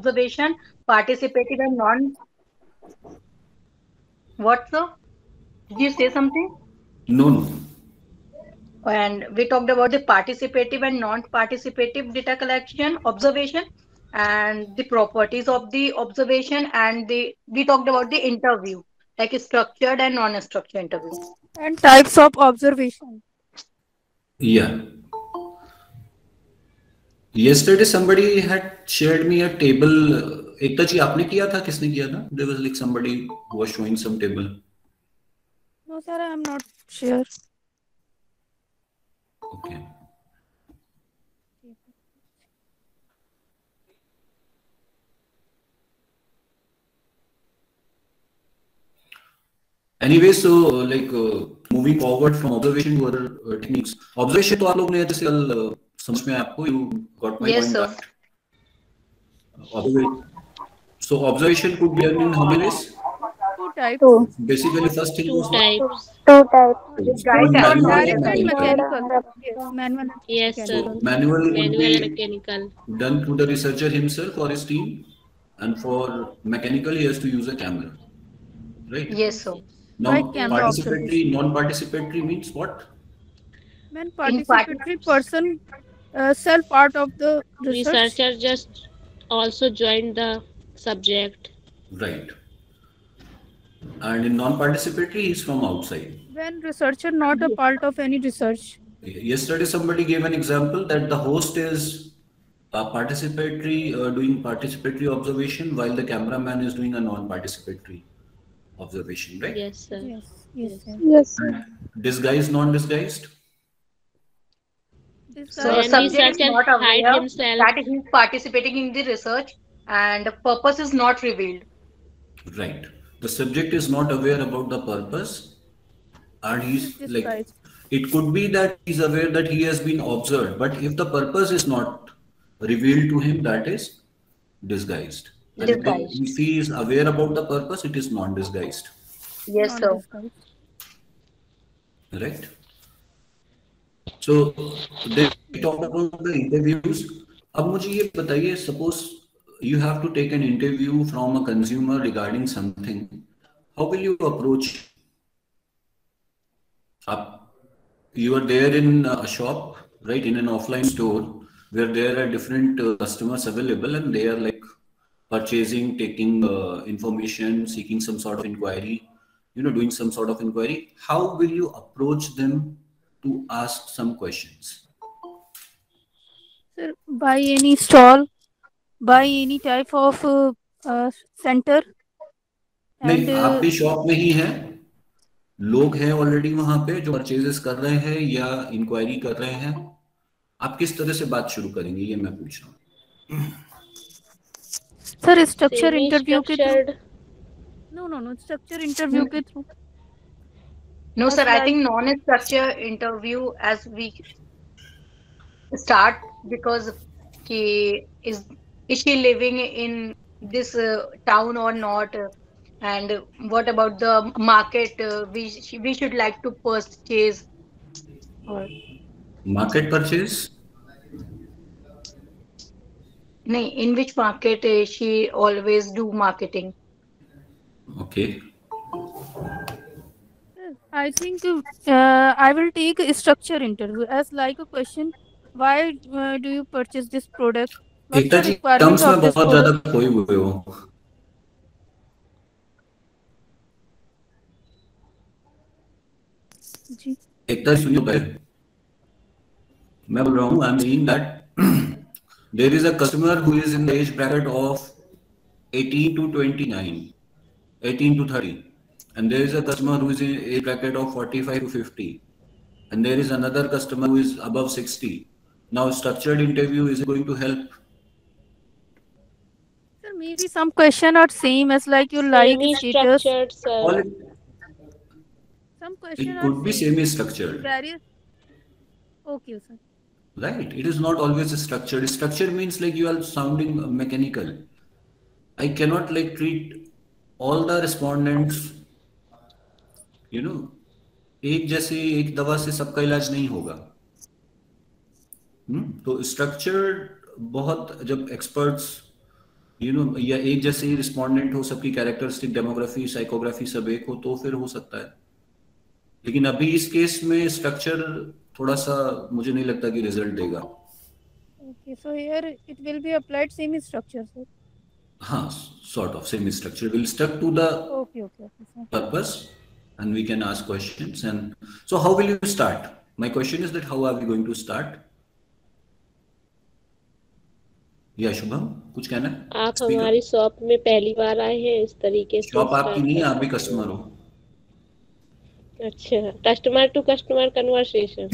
observation, participative and non. What, sir? Did you say something? No, no. And we talked about the participative and non-participative data collection, observation, and the properties of the observation, and the we talked about the interview, like a structured and non-structured interview. And types of observation. Yeah. Yesterday somebody had shared me a table. Ekta ji, आपने किया था? किसने किया था? There was like somebody who was showing some table. No, sir, I am not sure. Okay. Anyway, so like moving forward from observation to other techniques. Observation तो आप लोग ने जैसे कल समझ में आपको, you got my Yes, point sir. that so observation could be done in how many ways? Two types. Two. Basically, first thing Two was what? types. Two types. Direct One and manual Direct and and mechanical. mechanical. Yes, manual and Yes, sir. mechanical. So manual would Manual and be mechanical. done through the researcher himself or his team, and for mechanical he has to use a camera, right? Yes, sir. Now Like camera participatory, non-participatory means what? When In part, participatory person self part of the research. Researcher just also joined the subject. Right. And in non-participatory he is from outside. When researcher not a part of any research. Yesterday somebody gave an example that the host is participatory, doing participatory observation while the cameraman is doing a non-participatory observation, right? Yes, sir. Yes, yes, yes. Yes, sir. Disguised, non-disguised? This so guy, When subject is researcher not hide aware himself. that he is participating in the research, and the purpose is not revealed. Right. The subject is not aware about the purpose, and he's like, disguised. it could be that he's aware that he has been observed, but if the purpose is not revealed to him, that is disguised. And Disguised. if he is aware about the purpose, it is non-disguised. Yes, Not sir. disguised. Right? So they talk about the interviews. अब मुझे ये बताइए, suppose you have to take an interview from a consumer regarding something, how will you approach? You are there in a shop, right, in an offline store where there are different customers available, and they are like purchasing, taking information, seeking some sort of inquiry, doing some sort of inquiry. How will you approach them to ask some questions? Sir, by any stall, by any type of center. नहीं, And आपकी shop में ही है, लोग हैं already वहां पे जो purchases कर रहे हैं या इंक्वायरी कर रहे हैं, आप किस तरह से बात शुरू करेंगे, ये मैं पूछ रहा हूँ. सर स्ट्रक्चर Semi इंटरव्यू के through. structured. No, structure interview के through. No, As sir. I like think non-structure interview as we start, because is she living in this town or not, and what about the market we should like to purchase, or Market purchase? nahi, in which market she always do marketing. Okay. I think I will take a structure interview as like a question. Why do you purchase this product? What's एकता the जी requirement terms में of this बहुत ज्यादा product? खोए हुए हो. जी. एकता जी सुनिए पहले, मैं बोल रहा हूँ, I am saying that there is a customer who is in the age bracket of 18 to 29, 18 to 30, and there is a customer who is in age bracket of 45 to 50, and there is another customer who is above 60. Now structured interview is going to help. Sir, maybe some question are same as like your like Semi status. structured, sir. All Some question it are could be same. semi structured, Various. Okay, sir. right? It is not always structured. Structure means like you are sounding mechanical. I cannot like treat all the respondents, एक जैसे एक दवा से सबका इलाज नहीं होगा. तो स्ट्रक्चर बहुत, जब एक्सपर्ट्स या एक जैसे ही रिस्पोंडेंट हो, सबकी कैरेक्टरिस्टिक, डेमोग्राफी, साइकोग्राफी सब एक हो, तो फिर हो सकता है। लेकिन अभी इस केस में स्ट्रक्चर थोड़ा सा मुझे नहीं लगता कि रिजल्ट देगा। Okay, so here it will be applied same structure, sir. हाँ, sort of same structure will stuck to the Okay, sir. purpose, and we can ask questions. And so how will you start? My question is that how are we going to start? या शुभम कुछ कहना है? आप speaker. हमारी shop में पहली बार आए हैं, इस तरीके से शॉप आपकी स्टार्ट नहीं है, कर आप भी सकते कस्टमर हो। हैं। अच्छा, customer to customer conversation.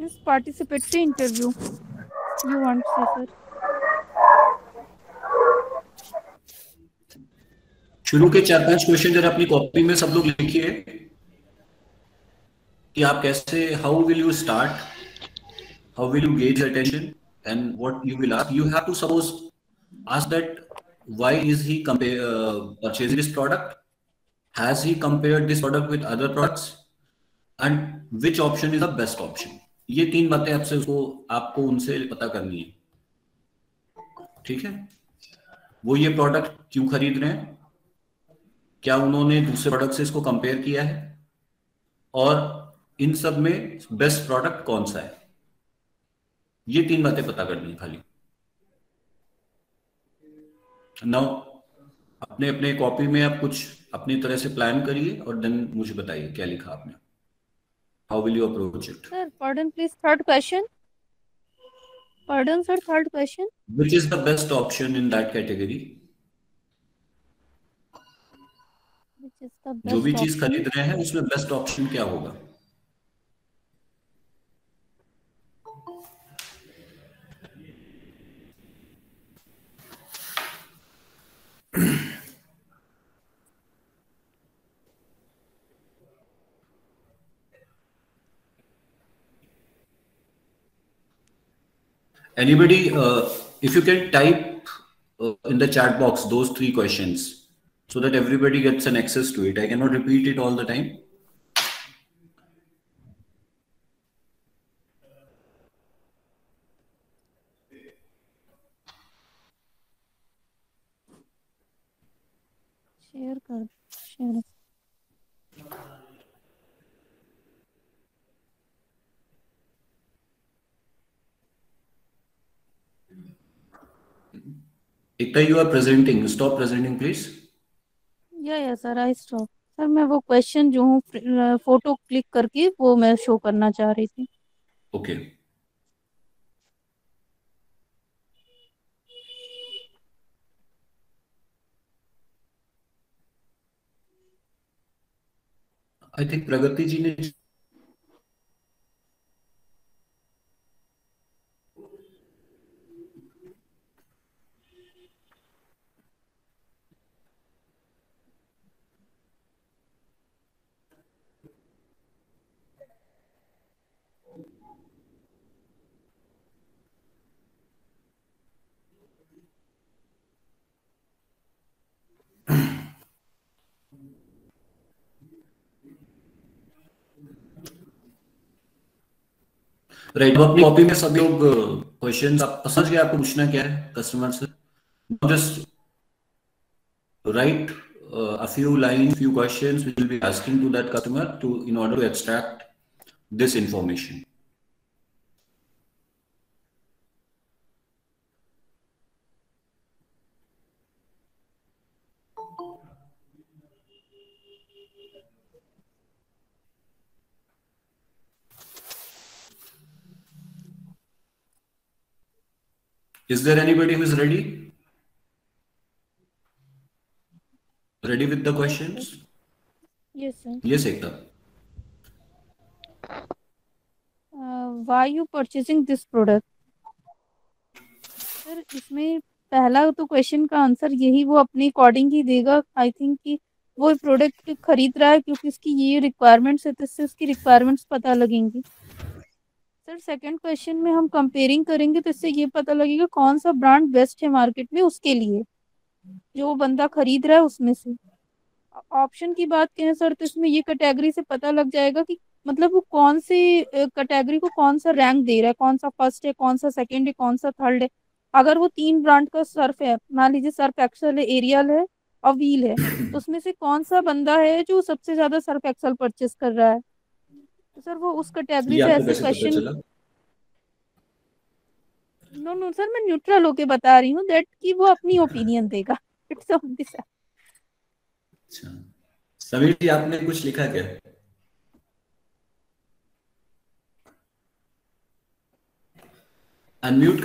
This participatory interview you want to say, sir? शुरू के 4-5 क्वेश्चन जरा अपनी कॉपी में सब लोग लिखिए कि आप कैसे, how will you start, how will you gauge attention, and what you will ask. You have to suppose ask that why is he purchasing this product, has he compared this product with other products, and which option is the best option. ये 3 बातें आपसे आपको उनसे पता करनी है, ठीक है। वो ये प्रोडक्ट क्यों खरीद रहे हैं, क्या उन्होंने दूसरे प्रोडक्ट से इसको कंपेयर किया है, और इन सब में बेस्ट प्रोडक्ट कौन सा है। ये 3 बातें पता करनी है खाली। नाउ अपने अपने कॉपी में आप कुछ अपनी तरह से प्लान करिए और देन मुझे बताइए क्या लिखा आपने। How will you approach it? Sir, pardon, please. Third question. Pardon, sir. Third question. Which is the best option in that category? Which is the जो best भी चीज option? खरीद रहे हैं उसमें बेस्ट ऑप्शन क्या होगा। Anybody, if you can type in the chat box those 3 questions so that everybody gets an access to it. I cannot repeat it all the time. Share. Ekta, you are presenting. Stop presenting, please. Yeah, sir. I stop. Sir मैं वो question जो हूँ photo click करके वो मैं show करना चाह रही थी। Okay. I think प्रगति जी ने राइट, तो अपनी कॉपी में सब लोग क्वेश्चंस आप समझ गए, आपको पूछना क्या है कस्टमर से। Just right a few lines, few questions we will be asking to that customer in order to extract this information. Is there anybody who is ready? Ready with the questions? Yes, sir. Yes, Ekta. Why you purchasing this product? Sir इसमें पहला तो question का answer यही वो अपने according ही देगा। I think कि वो प्रोडक्ट खरीद रहा है क्योंकि इसकी ये रिक्वायरमेंट्स है, तो इससे उसकी रिक्वायरमेंट्स पता लगेंगी। सर सेकंड क्वेश्चन में हम कंपेयरिंग करेंगे तो इससे ये पता लगेगा कौन सा ब्रांड बेस्ट है मार्केट में उसके लिए, जो बंदा खरीद रहा है उसमें से। ऑप्शन की बात करें सर तो इसमें ये कैटेगरी से पता लग जाएगा कि मतलब वो कौन से कैटेगरी को कौन सा रैंक दे रहा है, कौन सा फर्स्ट है, कौन सा सेकंड है, कौन सा थर्ड है। अगर वो 3 ब्रांड का सर्फ है, मान लीजिए सर्फ एक्सेल है, एरियल है और व्हील है, तो उसमें से कौन सा बंदा है जो सबसे ज्यादा सर्फ एक्सेल परचेस कर रहा है? तो सर वो उस कैटेगरी ये से आपको ऐसे कैसे पता क्वेश्चन। चला? नो नो सर, मैं न्यूट्रल होके बता रही हूँ दैट कि वो अपनी ओपिनियन देगा। It's on this. अच्छा, समीर जी आपने कुछ लिखा क्या? अनम्यूट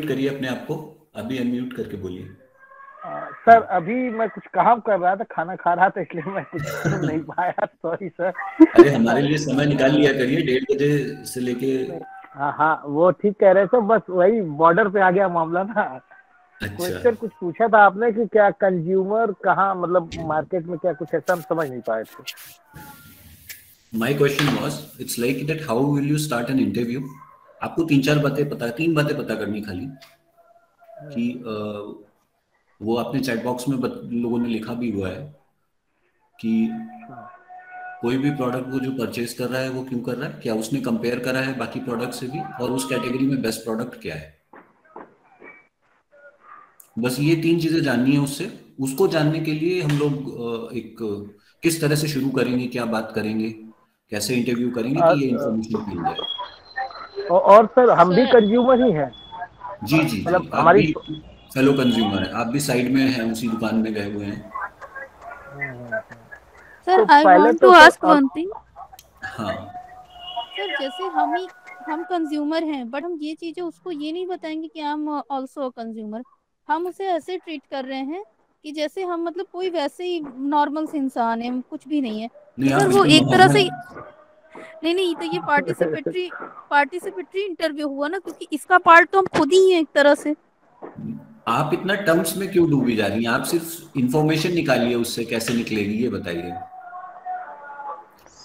करिए अपने आप को, अभी अनम्यूट करके बोलिए। सर अभी मैं कुछ काम कर रहा था, खाना खा रहा था, इसलिए मैं कुछ सुन नहीं पाया, सॉरी सर। अरे हमारे लिए समय निकाल लिया करिए, 1:30 से लेके। हाँ हाँ, वो ठीक कह रहे थे, बस वही बॉर्डर पे आ गया मामला ना। अच्छा, क्वेश्चन कुछ पूछा था आपने कि क्या कंज्यूमर कहाँ, मतलब मार्केट में क्या, कुछ ऐसा हम समझ नहीं पाए थे। My question was it's like that how will you start an interview. आपको 3 बातें पता करनी खाली कि वो आपने चैट बॉक्स में लोगों ने लिखा भी हुआ है कि कोई भी प्रोडक्ट वो जो परचेज कर रहा है वो क्यों कर रहा है, क्या उसने कंपेयर करा है बाकी प्रोडक्ट से भी, और उस कैटेगरी में बेस्ट प्रोडक्ट क्या है। बस ये 3 चीजें जाननी है उससे। उसको जानने के लिए हम लोग एक किस तरह से शुरू करेंगे, क्या बात करेंगे, कैसे इंटरव्यू करेंगे कि ये इंफॉर्मेशन मिल जाए। और सर हम भी सर कंज्यूमर ही हैं, जी जी जी, मतलब आप हमारी। भी फेलो कंज्यूमर हैं, आप भी साइड में हैं, उसी दुकान में गए हुए हैं। सर तो आई पहले वांट तो to sir ask one thing. हाँ सर जैसे हम कंज्यूमर हैं, बट हम ये चीजें उसको ये नहीं बताएंगे कि हम ऑल्सो कंज्यूमर। हम उसे ऐसे ट्रीट कर रहे हैं कि जैसे हम मतलब कोई वैसे ही नॉर्मल से इंसान है, कुछ भी नहीं है। नहीं, तो सर आप वो इसमें एक तरह से, मोहम्मद। नहीं नहीं, तो ये पार्टिसिपेटरी इंटरव्यू हुआ ना, क्योंकि इसका पार्ट तो हम खुद ही हैं एक तरह से। आप इतना टर्म्स में क्यों डूबी जा रही हैं? आप सिर्फ इंफॉर्मेशन निकालिए, उससे कैसे निकलेगी ये बताइए।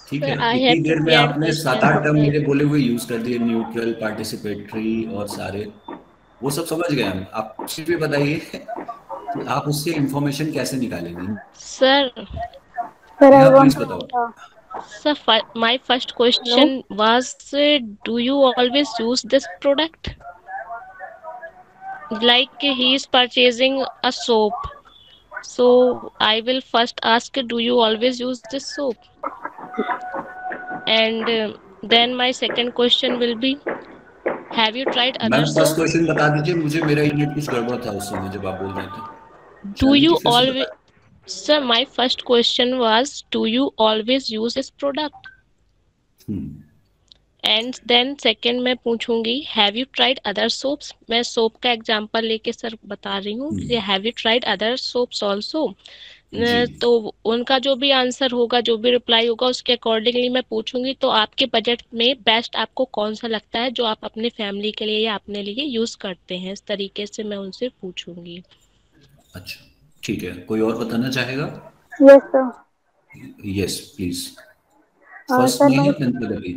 ठीक है, सर आई इतनी हैव देर में प्रिपेयर्ड आपने क्वेश्चन 7-8 टर्म सर। मेरे बोले हुए यूज कर दिए, न्यूट्रल, पार्टिसिपेटरी और सारे, वो सब समझ गए हम। आप सिर्फ ये बताइए कि आप उससे इंफॉर्मेशन कैसे निकालेंगे। सर Sir, जी I हाँ, want प्लीज to. बताओ। Sir my first Hello. question was do you always use this product? Like he is purchasing a soap. So I will first ask, do you always use this soap? And then my second question will be, have you tried ma'am other first soap? Question बता दीजिए मुझे, मेरा unit कुछ गड़बड़ था उस समय जब आप बोल रहे थे। Do शालिनी जी you फिर से always, बताएं। sir, my first question was, do you always use this product? And then second मैं पूछूंगी have you tried other soaps. मैं सोप का एग्जांपल लेके सर बता रही हूँ कि have you tried other soaps also. जी तो उनका जो भी आंसर होगा, जो भी रिप्लाई होगा, उसके अकॉर्डिंगली मैं पूछूंगी तो आपके बजट में बेस्ट आपको कौन सा लगता है जो आप अपने फैमिली के लिए या अपने लिए यूज करते हैं, इस तरीके से मैं उनसे पूछूंगी। अच्छा, ठीक है, कोई और बताना चाहेगा? Yes, sir. Yes please. First Sir, में my ही Panchavati.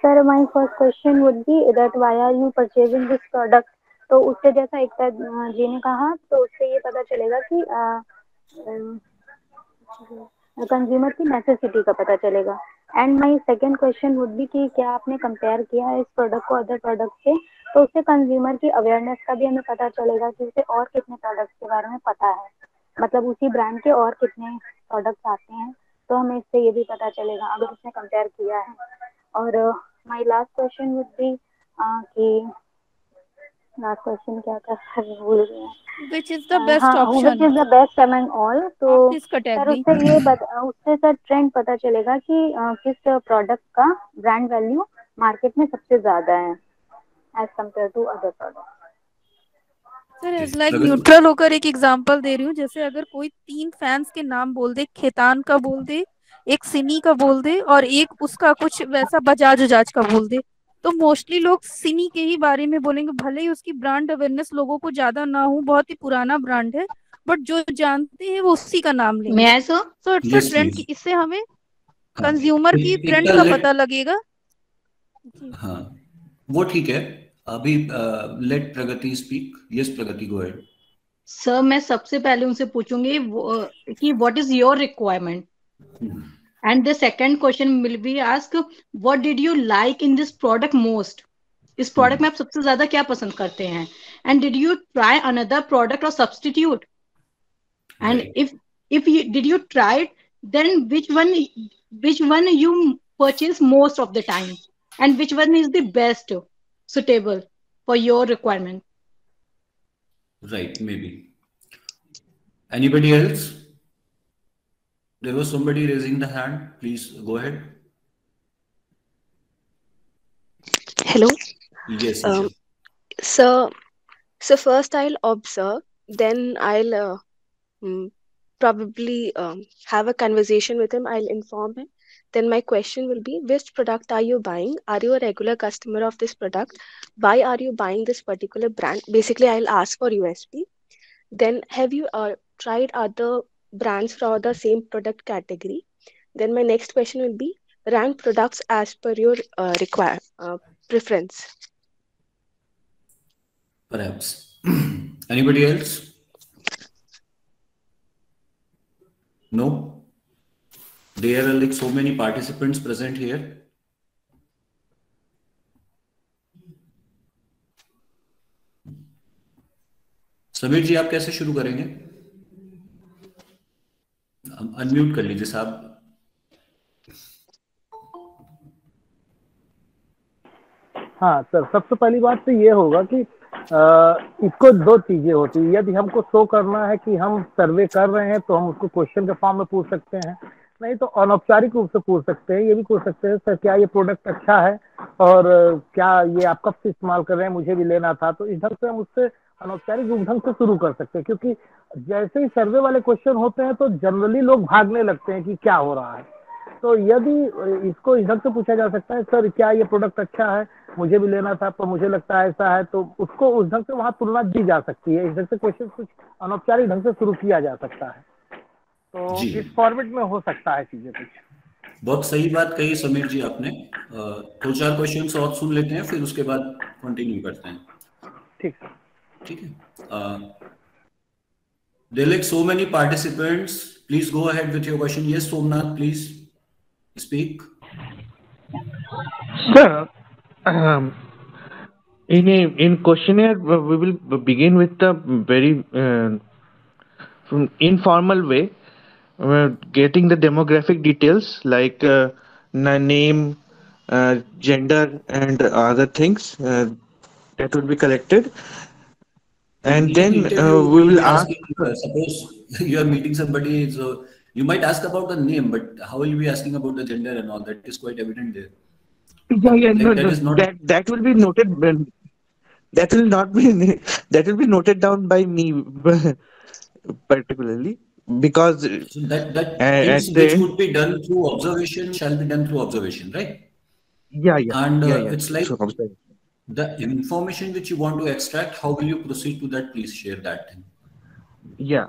sir, my first question would be that why are you purchasing this product? तो उससे जैसा एकता जी ने कहा, तो उससे ये पता चलेगा कि कंज्यूमर की नेसेसिटी का पता चलेगा। And my second question would be कि क्या आपने कंपेयर किया है इस प्रोडक्ट को अदर प्रोडक्ट से, तो उससे कंज्यूमर की अवेयरनेस का भी हमें पता चलेगा कि उसे और कितने प्रोडक्ट्स के बारे में पता है, मतलब उसी ब्रांड के और कितने प्रोडक्ट्स आते हैं, तो हमें इससे ये भी पता चलेगा अगर उसने कंपेयर किया है। और my last question would be कि लास्ट क्वेश्चन क्या था सर, भूल गए। विच इज द बेस्ट हाँ, which option is the best among all. तो ऑफ दिस सर कैटेगरी? उससे सर ट्रेंड पता चलेगा कि किस प्रोडक्ट का ब्रांड वैल्यू मार्केट में सबसे ज्यादा है as compare to other product. Sir as like neutral होकर एक एग्जांपल दे रही हूँ, जैसे अगर कोई 3 फैंस के नाम बोल दे, खेतान का बोल दे, एक सिमी का बोल दे और एक उसका कुछ वैसा बजाज उजाज का बोल दे, तो मोस्टली लोग सिमी के ही बारे में बोलेंगे, भले ही उसकी ब्रांड अवेयरनेस लोगों को ज्यादा ना हो, बहुत ही पुराना ब्रांड है, बट जो जानते हैं वो उसी का नाम लेंगे। मैं ऐसा। So it's a yes trend please. कि इससे हमें हाँ, कंज्यूमर की एक ट्रेंड का पता लगेगा जी। हाँ, वो ठीक है। अभी let Pragati speak. Yes Pragati, go ahead. Sir मैं सबसे पहले उनसे पूछूंगी कि what is your requirement, and the second question will be ask what did you like in this product most, इस प्रोडक्ट में आप सबसे ज्यादा क्या पसंद करते हैं, and did you try another product और substitute, and if you did you try it, then which one you purchase most of the time, and which one is the best suitable for your requirement. Right, maybe. Anybody else? There was somebody raising the hand. Please go ahead. Hello. Yes, Isha. So first I'll observe, then I'll probably have a conversation with him. I'll inform him. Then my question will be, which product are you buying? Are you a regular customer of this product? Why are you buying this particular brand? Basically, I'll ask for USP. Then have you tried other brands for the same product category? Then my next question will be, rank products as per your preference. Perhaps. Anybody else? No? There are like so many participants present here. Sameer ji, आप कैसे शुरू करेंगे? Unmute कर लीजिए साहब. हाँ sir, सबसे पहली बात तो ये होगा कि इसको दो चीजें होती है. यदि हमको शो करना है कि हम सर्वे कर रहे हैं तो हम उसको क्वेश्चन के फॉर्म में पूछ सकते हैं, नहीं तो अनौपचारिक रूप से पूछ सकते हैं. ये भी पूछ सकते हैं, सर क्या ये प्रोडक्ट अच्छा है और क्या ये आप कब से इस्तेमाल कर रहे हैं, मुझे भी लेना था. तो इस ढंग से हम उससे अनौपचारिक रूप ढंग से शुरू कर सकते हैं, क्योंकि जैसे ही सर्वे वाले क्वेश्चन होते हैं तो जनरली लोग भागने लगते हैं कि क्या हो रहा है. तो यदि इसको इस ढंग से पूछा जा सकता है, सर क्या ये प्रोडक्ट अच्छा है, मुझे भी लेना था पर मुझे लगता है ऐसा है, तो उसको उस ढंग से वहां तुलना दी जा सकती है. इस ढंग से क्वेश्चन कुछ अनौपचारिक ढंग से शुरू किया जा सकता है. तो इस फॉर्मेट में हो सकता है चीजें कुछ. बहुत सही बात कही समीर जी आपने. दो चार क्वेश्चन और सुन लेते हैं, फिर उसके बाद कंटिन्यू करते हैं. ठीक है. There are like so many participants. Please go ahead with your question. Yes, Somnath, please speak. Sir, in questionnaire we will begin with the very from informal way, getting the demographic details like name, gender, and other things that will be collected, and then we will ask. Suppose you are meeting somebody, so you might ask about the name, but how will you be asking about the gender and all? That is quite evident there. Yeah, like that will be noted. That will not be. That will be noted down by me particularly, because so that things which would be done through observation shall be done through observation, right? Yeah. And yeah. It's like the information which you want to extract. How will you proceed to that? Please share that thing. Yeah.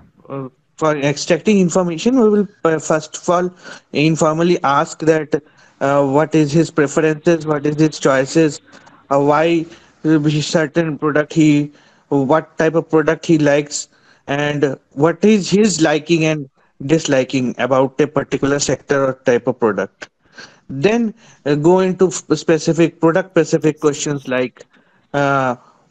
For extracting information, we will first of all informally ask that what is his preferences, what is his choices, why certain product what type of product he likes, and what is his liking and disliking about a particular sector or type of product. Then go into specific product specific questions like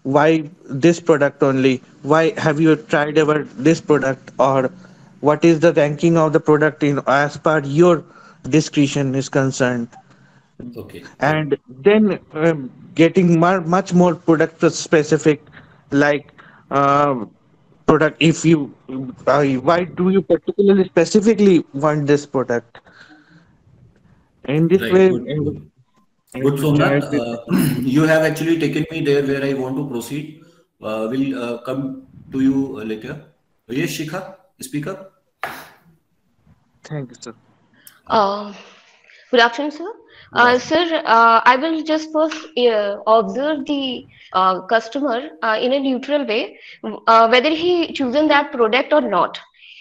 why this product only, why have you tried ever this product, or what is the ranking of the product in as per your discretion is concerned. Okay. And then getting much more product specific, like product, if you why do you particularly specifically want this product. In this way, good Somnath, you have actually taken me there where I want to proceed. We'll come to you later. Yes, Shikha, speak up. Thank you, sir. Good afternoon, sir. Sir, I will just first observe the customer in a neutral way, whether he chosen that product or not.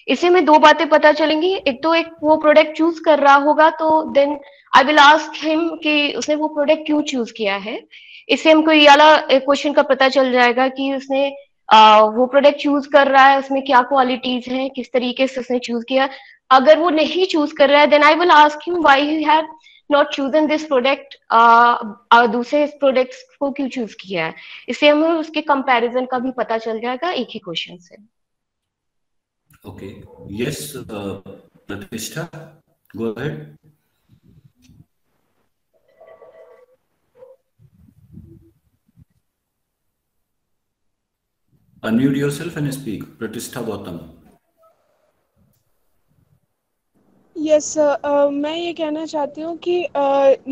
इससे में दो बातें पता चलेंगी. एक तो वो product choose कर रहा होगा, तो then I will ask him कि उसने वो प्रोडक्ट क्यों चूज किया है. इससे हमको ये वाला क्वेश्चन का पता चल जाएगा कि उसने वो प्रोडक्ट चूज कर रहा है, उसमें क्या क्वालिटीज हैं, किस तरीके से उसने चूज किया. अगर वो नहीं चूज कर रहा है, then I will ask him why he have not chosen this product, दूसरे प्रोडक्ट्स को क्यों चूज किया है, इससे हमें उसके कंपैरिजन का भी पता चल जाएगा एक ही क्वेश्चन से। ओके, यस प्रतिष्ठा, go ahead. Unmute yourself and speak. Pratishtha Gautam. Yes मैं ये कहना चाहती हूँ कि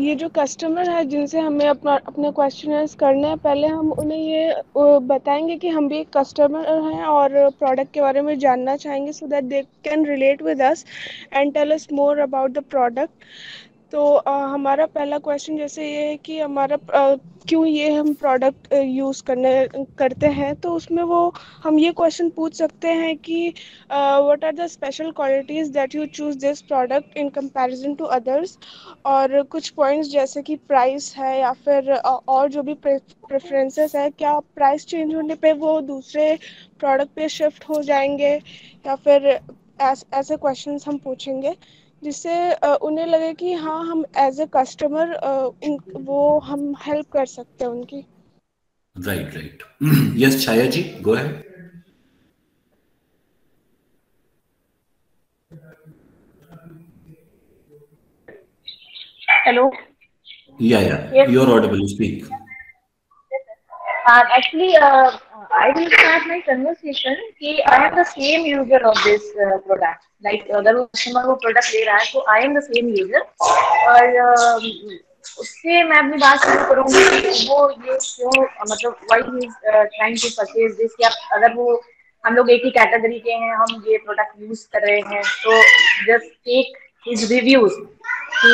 ये जो कस्टमर है जिनसे हमें अपने क्वेश्चनर्स करने हैं, पहले हम उन्हें ये बताएंगे कि हम भी एक कस्टमर हैं और प्रोडक्ट के बारे में जानना चाहेंगे, so that they can relate with us and tell us more about the product. तो हमारा पहला क्वेश्चन जैसे ये है कि हमारा क्यों ये हम प्रोडक्ट यूज़ करते हैं, तो उसमें वो हम ये क्वेश्चन पूछ सकते हैं कि what are the special qualities that you choose this product in comparison to others, और कुछ पॉइंट्स जैसे कि प्राइस है या फिर और जो भी प्रेफरेंसेस है, क्या प्राइस चेंज होने पे वो दूसरे प्रोडक्ट पे शिफ्ट हो जाएंगे, या फिर ऐसे क्वेश्चंस हम पूछेंगे जिससे उन्हें लगे कि हाँ हम एज ए कस्टमर वो हम हेल्प कर सकते हैं उनकी। Right right, yes Chhaya ji, go ahead. Hello. Yeah, Yes. you're audible. Speak. Actually, I will start my conversation कि I am the same user of this product. Like अगर वो customer वो product ले रहा है तो I am the same user, और उससे मैं अपनी बात शुरू करूँगी कि वो ये क्यों, मतलब why he is trying to purchase this, या अगर वो हम लोग एक ही कैटेगरी के हैं, हम ये प्रोडक्ट यूज कर रहे हैं, तो जस्ट टेक हिज रिव्यूज कि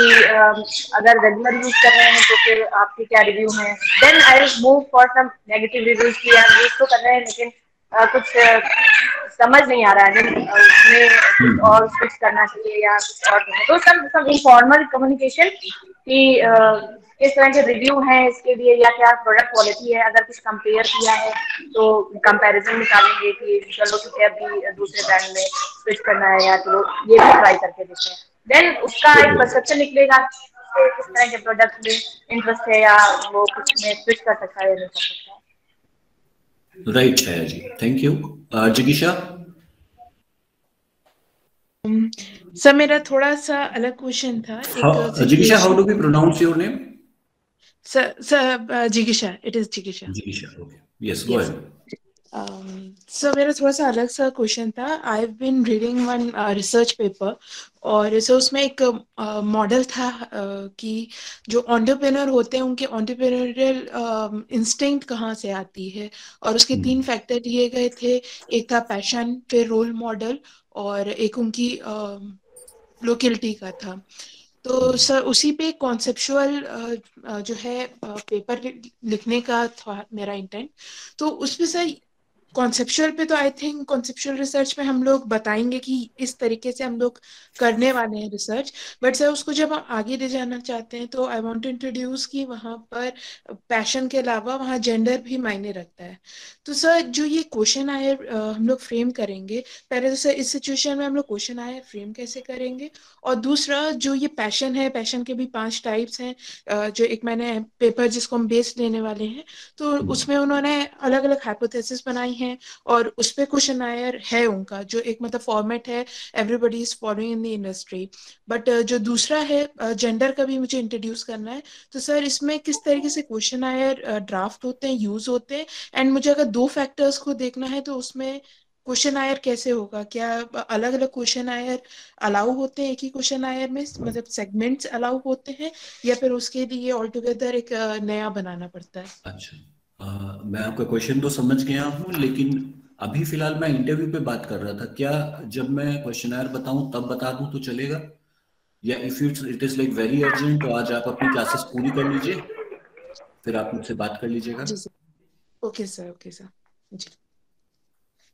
अगर रेगुलर यूज कर रहे हैं तो फिर आपके क्या रिव्यू हैं, then I will move for some negative reviews कि यार यूज तो कर रहे हैं लेकिन कुछ समझ नहीं आ रहा है, उसमें कुछ और स्विच करना चाहिए या कुछ और, तो सम इनफॉर्मल कम्युनिकेशन कि किस तरह के रिव्यू हैं इसके लिए, या क्या प्रोडक्ट क्वालिटी है, अगर कुछ कंपेयर किया है तो कंपैरिजन निकालेंगे कि चलो ठीक है अभी दूसरे ब्रांड में स्विच करना है, या तो ये भी ट्राई करके देखते हैं, देन उसका एक परसेप्शन निकलेगा किस तरह के प्रोडक्ट में इंटरेस्ट है, या वो कुछ में स्विच कर सकता है या नहीं कर सकता है। Right Chhaya ji, thank you. जिगीशा। Sir मेरा थोड़ा सा अलग क्वेश्चन था। जिगीशा, how do we pronounce your name? Sir जिगीशा, it is जिगीशा। जिगीशा, okay, yes go ahead. Sir मेरा थोड़ा सा अलग सा क्वेश्चन था। I have been reading one research paper, और सर उसमें एक मॉडल था कि जो एंटरप्रेन्योर होते हैं उनके एंटरप्रेन्योरियल इंस्टिंक्ट कहाँ से आती है, और उसके 3 फैक्टर दिए गए थे। एक था पैशन, फिर रोल मॉडल, और एक उनकी लोकेलिटी का था। तो सर उसी पे कॉन्सेप्चुअल जो है पेपर लिखने का था मेरा इंटेंट। तो उस पे सर कॉन्सेप्चुअल पे तो आई थिंक कॉन्सेप्चुअल रिसर्च में हम लोग बताएंगे कि इस तरीके से हम लोग करने वाले हैं रिसर्च, बट सर उसको जब हम आगे ले जाना चाहते हैं तो आई वांट टू इंट्रोड्यूस कि वहाँ पर पैशन के अलावा वहाँ जेंडर भी मायने रखता है। तो सर जो ये क्वेश्चन आयर हम लोग फ्रेम करेंगे, पहले तो सर इस सिचुएशन में हम लोग क्वेश्चन आयर फ्रेम कैसे करेंगे, और दूसरा जो ये पैशन है, पैशन के भी 5 टाइप्स हैं, जो एक मैंने पेपर जिसको हम बेस लेने वाले हैं तो उसमें उन्होंने अलग अलग हाइपोथेसिस बनाई हैं, और उस पे क्वेश्चन आयर है उनका जो एक मतलब फॉर्मेट है, everybody is following in the industry. But जो दूसरा है जेंडर का भी मुझे इंट्रोड्यूस करना है, तो सर इसमें किस तरीके से क्वेश्चन आयर ड्राफ्ट होते हैं, यूज होते हैं, एंड मुझे अगर 2 फैक्टर्स को देखना है तो उसमें क्वेश्चन आयर कैसे होगा, क्या अलग अलग क्वेश्चन आयर अलाउ होते हैं एक ही क्वेश्चन आयर में, मतलब सेगमेंट्स अलाउ होते हैं, या फिर उसके लिए ऑल टुगेदर एक नया बनाना पड़ता है? अच्छा, मैं आपका क्वेश्चन तो समझ गया हूँ, लेकिन अभी फिलहाल मैं इंटरव्यू पे बात कर रहा था। क्या जब मैं क्वेश्चनर बताऊं तब बता दूं तो चलेगा, या if it is like very urgent तो आज आप अपनी क्लासेस पूरी कर लीजिए, फिर आप मुझसे बात कर लीजिएगा। जी sir, okay sir, okay sir जी।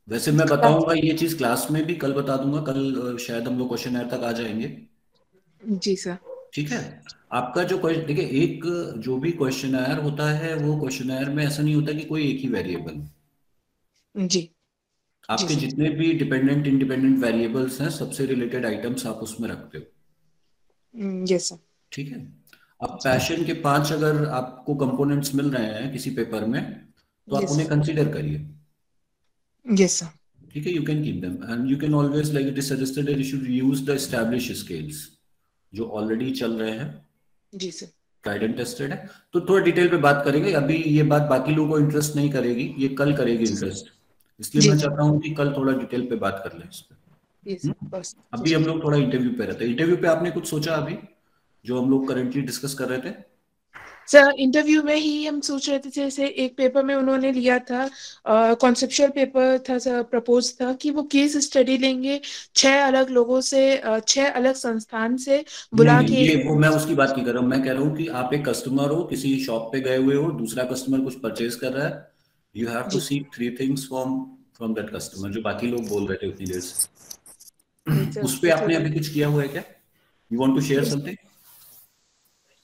वैसे मैं बताऊंगा ये चीज क्लास में भी, कल बता दूंगा, कल शायद हम लोग क्वेश्चनर तक आ जाएंगे। जी सर, ठीक है। आपका जो क्वेश्चन देखिए, एक जो भी क्वेश्चनर होता है वो क्वेश्चनर में ऐसा नहीं होता कि कोई एक ही वेरिएबल, जी आपके जितने भी डिपेंडेंट इंडिपेंडेंट वेरिएबल्स हैं सबसे रिलेटेड आइटम्स आप उसमें रखते हो। Yes sir. ठीक है। अब पैशन के 5 अगर आपको कंपोनेंट्स मिल रहे हैं किसी पेपर में, तो आप Yes, उन्हें कंसीडर करिए, yes, sir. ठीक है? You can keep them and you can always, like it is suggested that you should use the establish scales जो ऑलरेडी चल रहे हैं, जी सर. ट्राइड एंड टेस्टेड है। तो थोड़ा डिटेल पे बात करेंगे, अभी ये बात बाकी लोगों को इंटरेस्ट नहीं करेगी, ये कल करेगी इंटरेस्ट, इसलिए जी मैं जी चाहता हूँ कि कल थोड़ा डिटेल पे बात कर लें इस पे। yes, बस. अभी हम लोग थोड़ा इंटरव्यू पे रहते हैं। इंटरव्यू पे आपने कुछ सोचा अभी जो हम लोग करेंटली डिस्कस कर रहे थे? सर इंटरव्यू में ही हम सोच रहे थे, जैसे एक पेपर में उन्होंने लिया था, कॉन्सेप्चुअल पेपर था सर, प्रपोज था कि वो केस स्टडी लेंगे 6 अलग लोगों से, 6 अलग संस्थान से बुला नहीं, के. ये वो मैं उसकी बात नहीं कर रहा हूँ, मैं कह रहा हूँ कि आप एक कस्टमर हो, किसी शॉप पे गए हुए हो, दूसरा कस्टमर कुछ परचेज कर रहा है, यू हैव टू जी seek 3 things from that customer, जो बाकी लोग बोल रहे थे उतनी देर से। नहीं सर, उस पे उसमें आपने थोड़ी. अभी कुछ किया हुआ है क्या? You want to share something?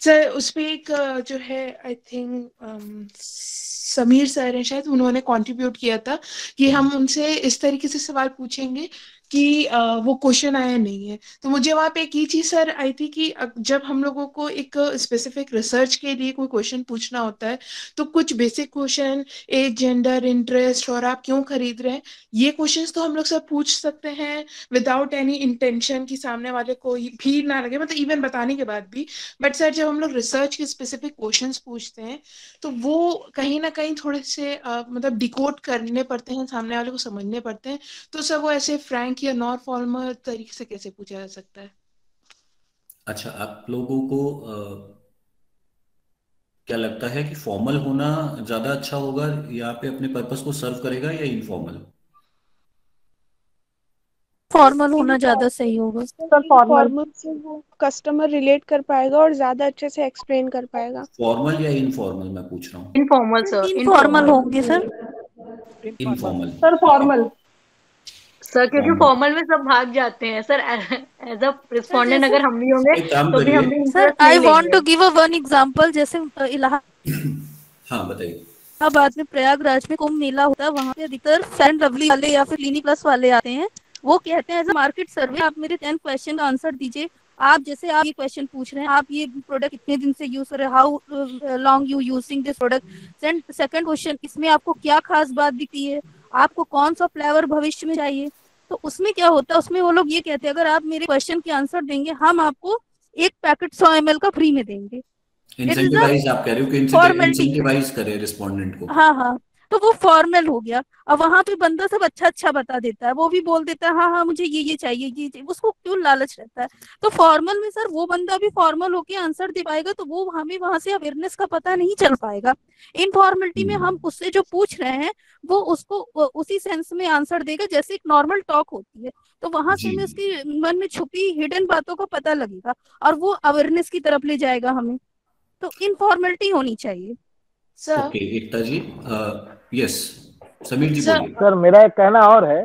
Sir उसमें एक जो है, आई थिंक समीर सर है शायद, उन्होंने कंट्रीब्यूट किया था कि हम उनसे इस तरीके से सवाल पूछेंगे कि वो क्वेश्चन आया नहीं है. तो मुझे वहां पे एक ही चीज सर आई थी कि जब हम लोगों को एक स्पेसिफिक रिसर्च के लिए कोई क्वेश्चन पूछना होता है, तो कुछ basic question, age, gender, interest और आप क्यों खरीद रहे हैं, ये क्वेश्चंस तो हम लोग सब पूछ सकते हैं विदाउट एनी इंटेंशन कि सामने वाले को भी ना लगे, मतलब इवन बताने के बाद भी. बट सर जब हम लोग रिसर्च के स्पेसिफिक क्वेश्चंस पूछते हैं, तो वो कहीं ना कहीं थोड़े से मतलब डिकोड करने पड़ते हैं, सामने वाले को समझने पड़ते हैं. तो सर वो ऐसे फ्रैंक या नॉन फॉर्मल तरीके से कैसे पूछा जा सकता है? अच्छा, आप लोगों को क्या लगता है कि फॉर्मल होना ज्यादा अच्छा होगा, यहाँ पे अपने पर्पस को सर्व करेगा, या इनफॉर्मल? फॉर्मल होना ज्यादा सही होगा। सर फॉर्मल से वो कस्टमर रिलेट कर पाएगा और ज्यादा अच्छे से एक्सप्लेन कर पाएगा. फॉर्मल या इनफॉर्मल मैं पूछ रहा हूँ? इनफॉर्मल सर, इनफॉर्मल होंगे sir. Informal sir formal. Sir, क्योंकि फॉर्मल। फॉर्मल में सब भाग जाते हैं सर, एज अ रिस्पोंडेंट जैसे अगर हम भी होंगे एक काम तो भी हम करिए, भी सर इंटरेस्ट आई नहीं वांट टू लेंगे। गिव अ वन एग्जांपल, जैसे हाँ बताइए। इलाहाबाद में प्रयागराज में कुंभ मेला होता है, वहां पे अधिकतर फेयर एंड लवली वाले या फिर क्लिनिक प्लस वाले आते हैं। वो कहते हैं एज अ मार्केट सर्वे आप मेरे 10 क्वेश्चन का आंसर दीजिए। आप जैसे आप ये क्वेश्चन पूछ रहे हैं, आप ये प्रोडक्ट कितने दिन से यूज कर रहे हैं, how long you using this product. Second question, इसमें आपको क्या खास बात दिखती है, आपको कौन सा फ्लेवर भविष्य में चाहिए। तो उसमें क्या होता है, उसमें वो लोग ये कहते हैं अगर आप मेरे क्वेश्चन के आंसर देंगे, हम आपको एक पैकेट 100 ml का फ्री में देंगे। इट इज अ इंसेंटिवाइज आप कह रहे हो कि फॉर्मेलिटी। इंसेंटिवाइज करे रिस्पोंडेंट को? हाँ हाँ, तो वो फॉर्मल हो गया। अब वहां पे बंदा सब अच्छा अच्छा बता देता है, वो भी बोल देता है हाँ हाँ मुझे ये चाहिए ये चाहिए, उसको क्यों लालच रहता है। तो फॉर्मल में सर वो बंदा भी फॉर्मल होके आंसर दे पाएगा, तो वो हमें वहां से अवेयरनेस का पता नहीं चल पाएगा। इनफॉर्मेलिटी में हम उससे जो पूछ रहे हैं वो उसको उसी सेंस में आंसर देगा जैसे एक नॉर्मल टॉक होती है। तो वहां से जी, हमें उसकी मन में छुपी हिडन बातों का पता लगेगा और वो अवेयरनेस की तरफ ले जाएगा हमें। तो इनफॉर्मेलिटी होनी चाहिए। सर ओके एकता जी, यस समीर जी सर बोलिए। सर मेरा एक कहना और है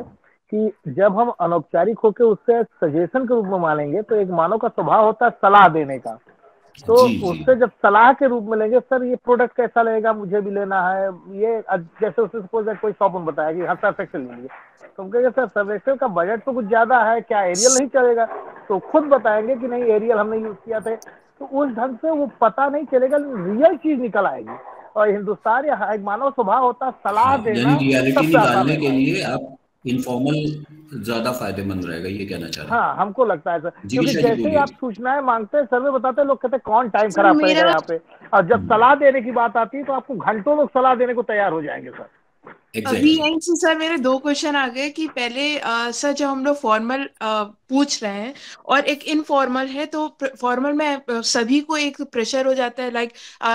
कि जब हम अनौपचारिक होकर उससे सजेशन के रूप में मानेंगे, तो एक मानव का स्वभाव होता है सलाह देने का। तो जी जी उससे जब सलाह के रूप में लेंगे, सर ये प्रोडक्ट कैसा लगेगा, मुझे भी लेना है ये, जैसे उससे सपोज कोई शॉप में बताया कि हाँ सर्फ एक्सेल लेंगे, तो हम कहेंगे सर सर्फ एक्सेल का बजट तो कुछ ज्यादा है, क्या एरियल नहीं चलेगा? तो खुद बताएंगे कि नहीं एरियल हमने यूज किया था। तो उस ढंग से वो पता नहीं चलेगा, रियल चीज निकल आएगी। और हिंदुस्तान या एक मानव स्वभाव होता है सलाह हाँ, देना यानी रियलिटी सबसे आसान निकालने के है। लिए आप इनफॉर्मल ज्यादा फायदेमंद रहेगा, ये कहना चाह रहे हैं? हाँ हमको लगता है सर, क्योंकि जिगीशा जी जैसे ही बोलिए। आप सूचनाएं मांगते हैं, सर्वे बताते हैं, लोग कहते हैं कौन टाइम सर खराब करेगा मेरा यहाँ पे। और जब सलाह देने की बात आती है तो आपको घंटों लोग सलाह देने को तैयार हो जाएंगे सर। अभी एग्जैक्टली। यहीं से सर मेरे 2 क्वेश्चन आ गए कि पहले सर जब हम लोग फॉर्मल पूछ रहे हैं और एक इनफॉर्मल है, तो फॉर्मल में सभी को एक प्रेशर हो जाता है, लाइक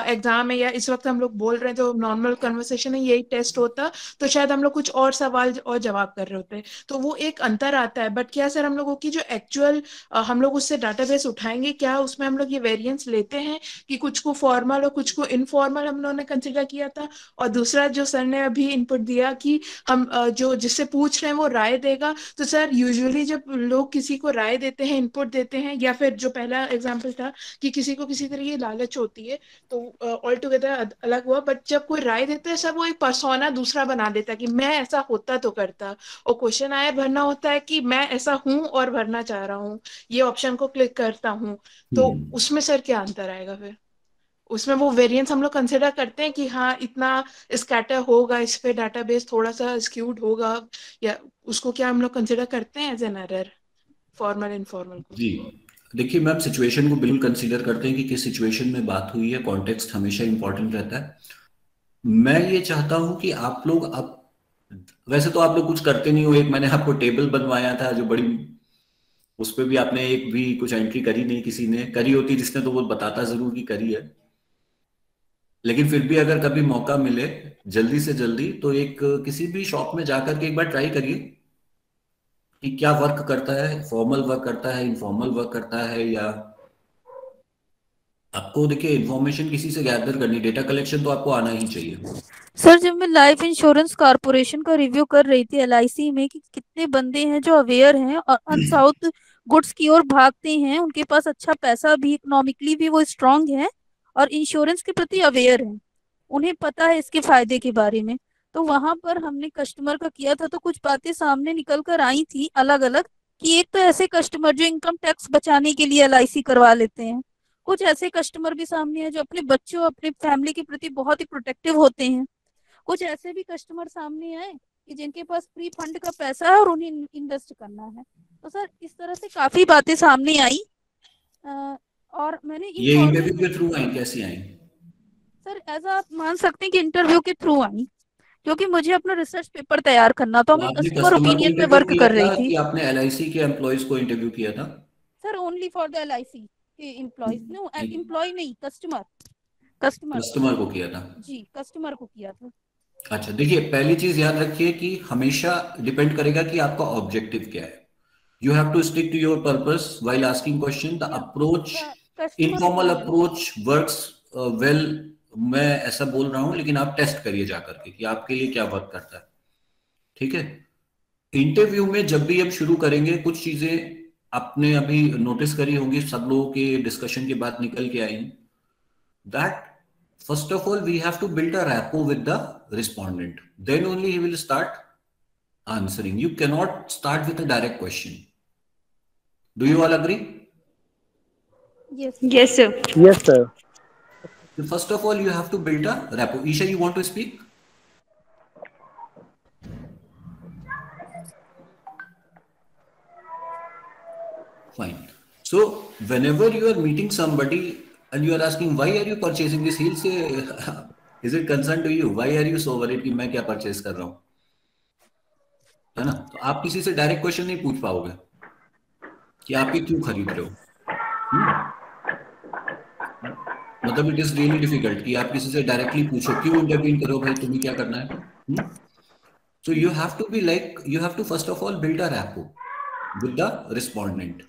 एग्जाम है या इस वक्त हम लोग बोल रहे हैं तो नॉर्मल कन्वर्सेशन है, यही टेस्ट होता तो शायद हम लोग कुछ और सवाल और जवाब कर रहे होते, तो वो एक अंतर आता है. बट क्या सर हम लोगों की जो एक्चुअल हम लोग उससे डाटाबेस उठाएंगे, क्या उसमें हम लोग ये वेरिएंस लेते हैं कि कुछ को फॉर्मल और कुछ को इनफॉर्मल हम लोगों ने कंसिडर किया था? और दूसरा जो सर ने अभी इनपुट दिया कि हम जो जिससे पूछ रहे हैं वो राय देगा, तो सर यूजुअली जब लोग किसी को राय देते हैं, इनपुट देते हैं, या फिर जो पहला एग्जांपल था कि किसी को किसी तरह की लालच होती है, तो ऑल टुगेदर अलग हुआ. बट जब कोई राय देता है सर, वो एक पर्सोना दूसरा बना देता है कि मैं ऐसा होता तो करता, और क्वेश्चन आया भरना होता है कि मैं ऐसा हूं और भरना चाह रहा हूँ, ये ऑप्शन को क्लिक करता हूँ. तो उसमें सर क्या अंतर आएगा फिर? उसमें वो वेरिएंस हम लोग कंसिडर करते हैं कि हाँ इतना स्कैटर होगा, इस पे डाटाबेस थोड़ा सा स्क्यूड होगा, या उसको क्या हम लोग कंसिडर करते हैं as an error, formal informal को? जी देखिए मैम, सिचुएशन को बिल्कुल कंसीडर करते हैं कि किस सिचुएशन में बात हुई है, कॉन्टेक्स्ट हमेशा इंपॉर्टेंट रहता है। मैं ये चाहता हूं कि आप लोग अब, वैसे तो आप लोग कुछ करते नहीं हो, एक मैंने आपको टेबल बनवाया था जो बड़ी, उस पर भी आपने एक भी कुछ एंट्री करी नहीं, किसी ने करी होती जिसने तो वो बताता जरूर कि करी है। लेकिन फिर भी अगर कभी मौका मिले जल्दी से जल्दी, तो एक किसी भी शॉप में जाकर के एक बार ट्राई करिए कि क्या वर्क करता है, फॉर्मल वर्क करता है, इनफॉर्मल वर्क करता है, या आपको देखिए इंफॉर्मेशन किसी से गैदर करनी, डेटा कलेक्शन तो आपको आना ही चाहिए। सर जब मैं लाइफ इंश्योरेंस कॉर्पोरेशन का रिव्यू कर रही थी एलआईसी में कि कितने बंदे हैं जो अवेयर हैं और अनसाउथ गुड्स की ओर भागते हैं, उनके पास अच्छा पैसा भी, इकोनॉमिकली भी वो स्ट्रांग है और इंश्योरेंस के प्रति अवेयर हैं, उन्हें पता है इसके फायदे के बारे में। तो वहां पर हमने कस्टमर का किया था तो कुछ बातें सामने निकल कर आई थी अलग अलग, कि एक तो ऐसे कस्टमर जो इनकम टैक्स बचाने के लिए एलआईसी करवा लेते हैं, कुछ ऐसे कस्टमर भी सामने हैं जो अपने बच्चों अपने फैमिली के प्रति बहुत ही प्रोटेक्टिव होते हैं, कुछ ऐसे भी कस्टमर सामने आए कि जिनके पास फ्री फंड का पैसा है और उन्हें इन्वेस्ट करना है। तो सर इस तरह से काफी बातें सामने आई और मैंने ये इंटरव्यू के थ्रू आई, कैसी आई? सर ऐसा आप मान सकते हैं कि इंटरव्यू के थ्रू आई, क्योंकि मुझे अपना रिसर्च पेपर तैयार करना था, मैं आपने कस्टमर कस्टमर को ओपिनियन पे इंटरव्यू वर्क किया कर रही था थी। कि आपने एलआईसी के एम्प्लॉयज को इंटरव्यू किया था? Sir only for the LIC के एम्प्लॉयज, नो एम्प्लॉय नहीं, कस्टमर को किया था। जी कस्टमर को किया था। अच्छा देखिए, पहली चीज याद रखिए कि हमेशा डिपेंड करेगा कि आपका ऑब्जेक्टिव क्या है। You have to stick to your purpose while asking question. The approach, informal approach works well, मैं ऐसा बोल रहा हूं, लेकिन आप टेस्ट करिए जाकर के कि आपके लिए क्या वर्क करता है, ठीक है। इंटरव्यू में जब भी हम शुरू करेंगे, कुछ चीजें आपने अभी नोटिस करी होंगी, सब लोगों के डिस्कशन के बाद निकल के आई, that first of all we have to build a rapport with the respondent, then only he will start answering. You cannot start with a direct question. Do you all agree? Yes sir. Yes sir. So first of all you have to build a rapport. Isha, you want to speak? Fine. So whenever you are meeting somebody and you are asking why are you purchasing this, he'll say is it concern to you, why are you so worried कि मैं क्या purchase कर रहा हूं, है ना। तो आप किसी से डायरेक्ट क्वेश्चन नहीं पूछ पाओगे कि आप ये क्यों खरीद रहे हो। मतलब इट इज रियली डिफिकल्ट कि आप किसी से डायरेक्टली पूछो, क्यों इंटरव्यू करो भाई, तुम्हें क्या करना है। So you have to be like, you have to first of all build a rapport with the respondent,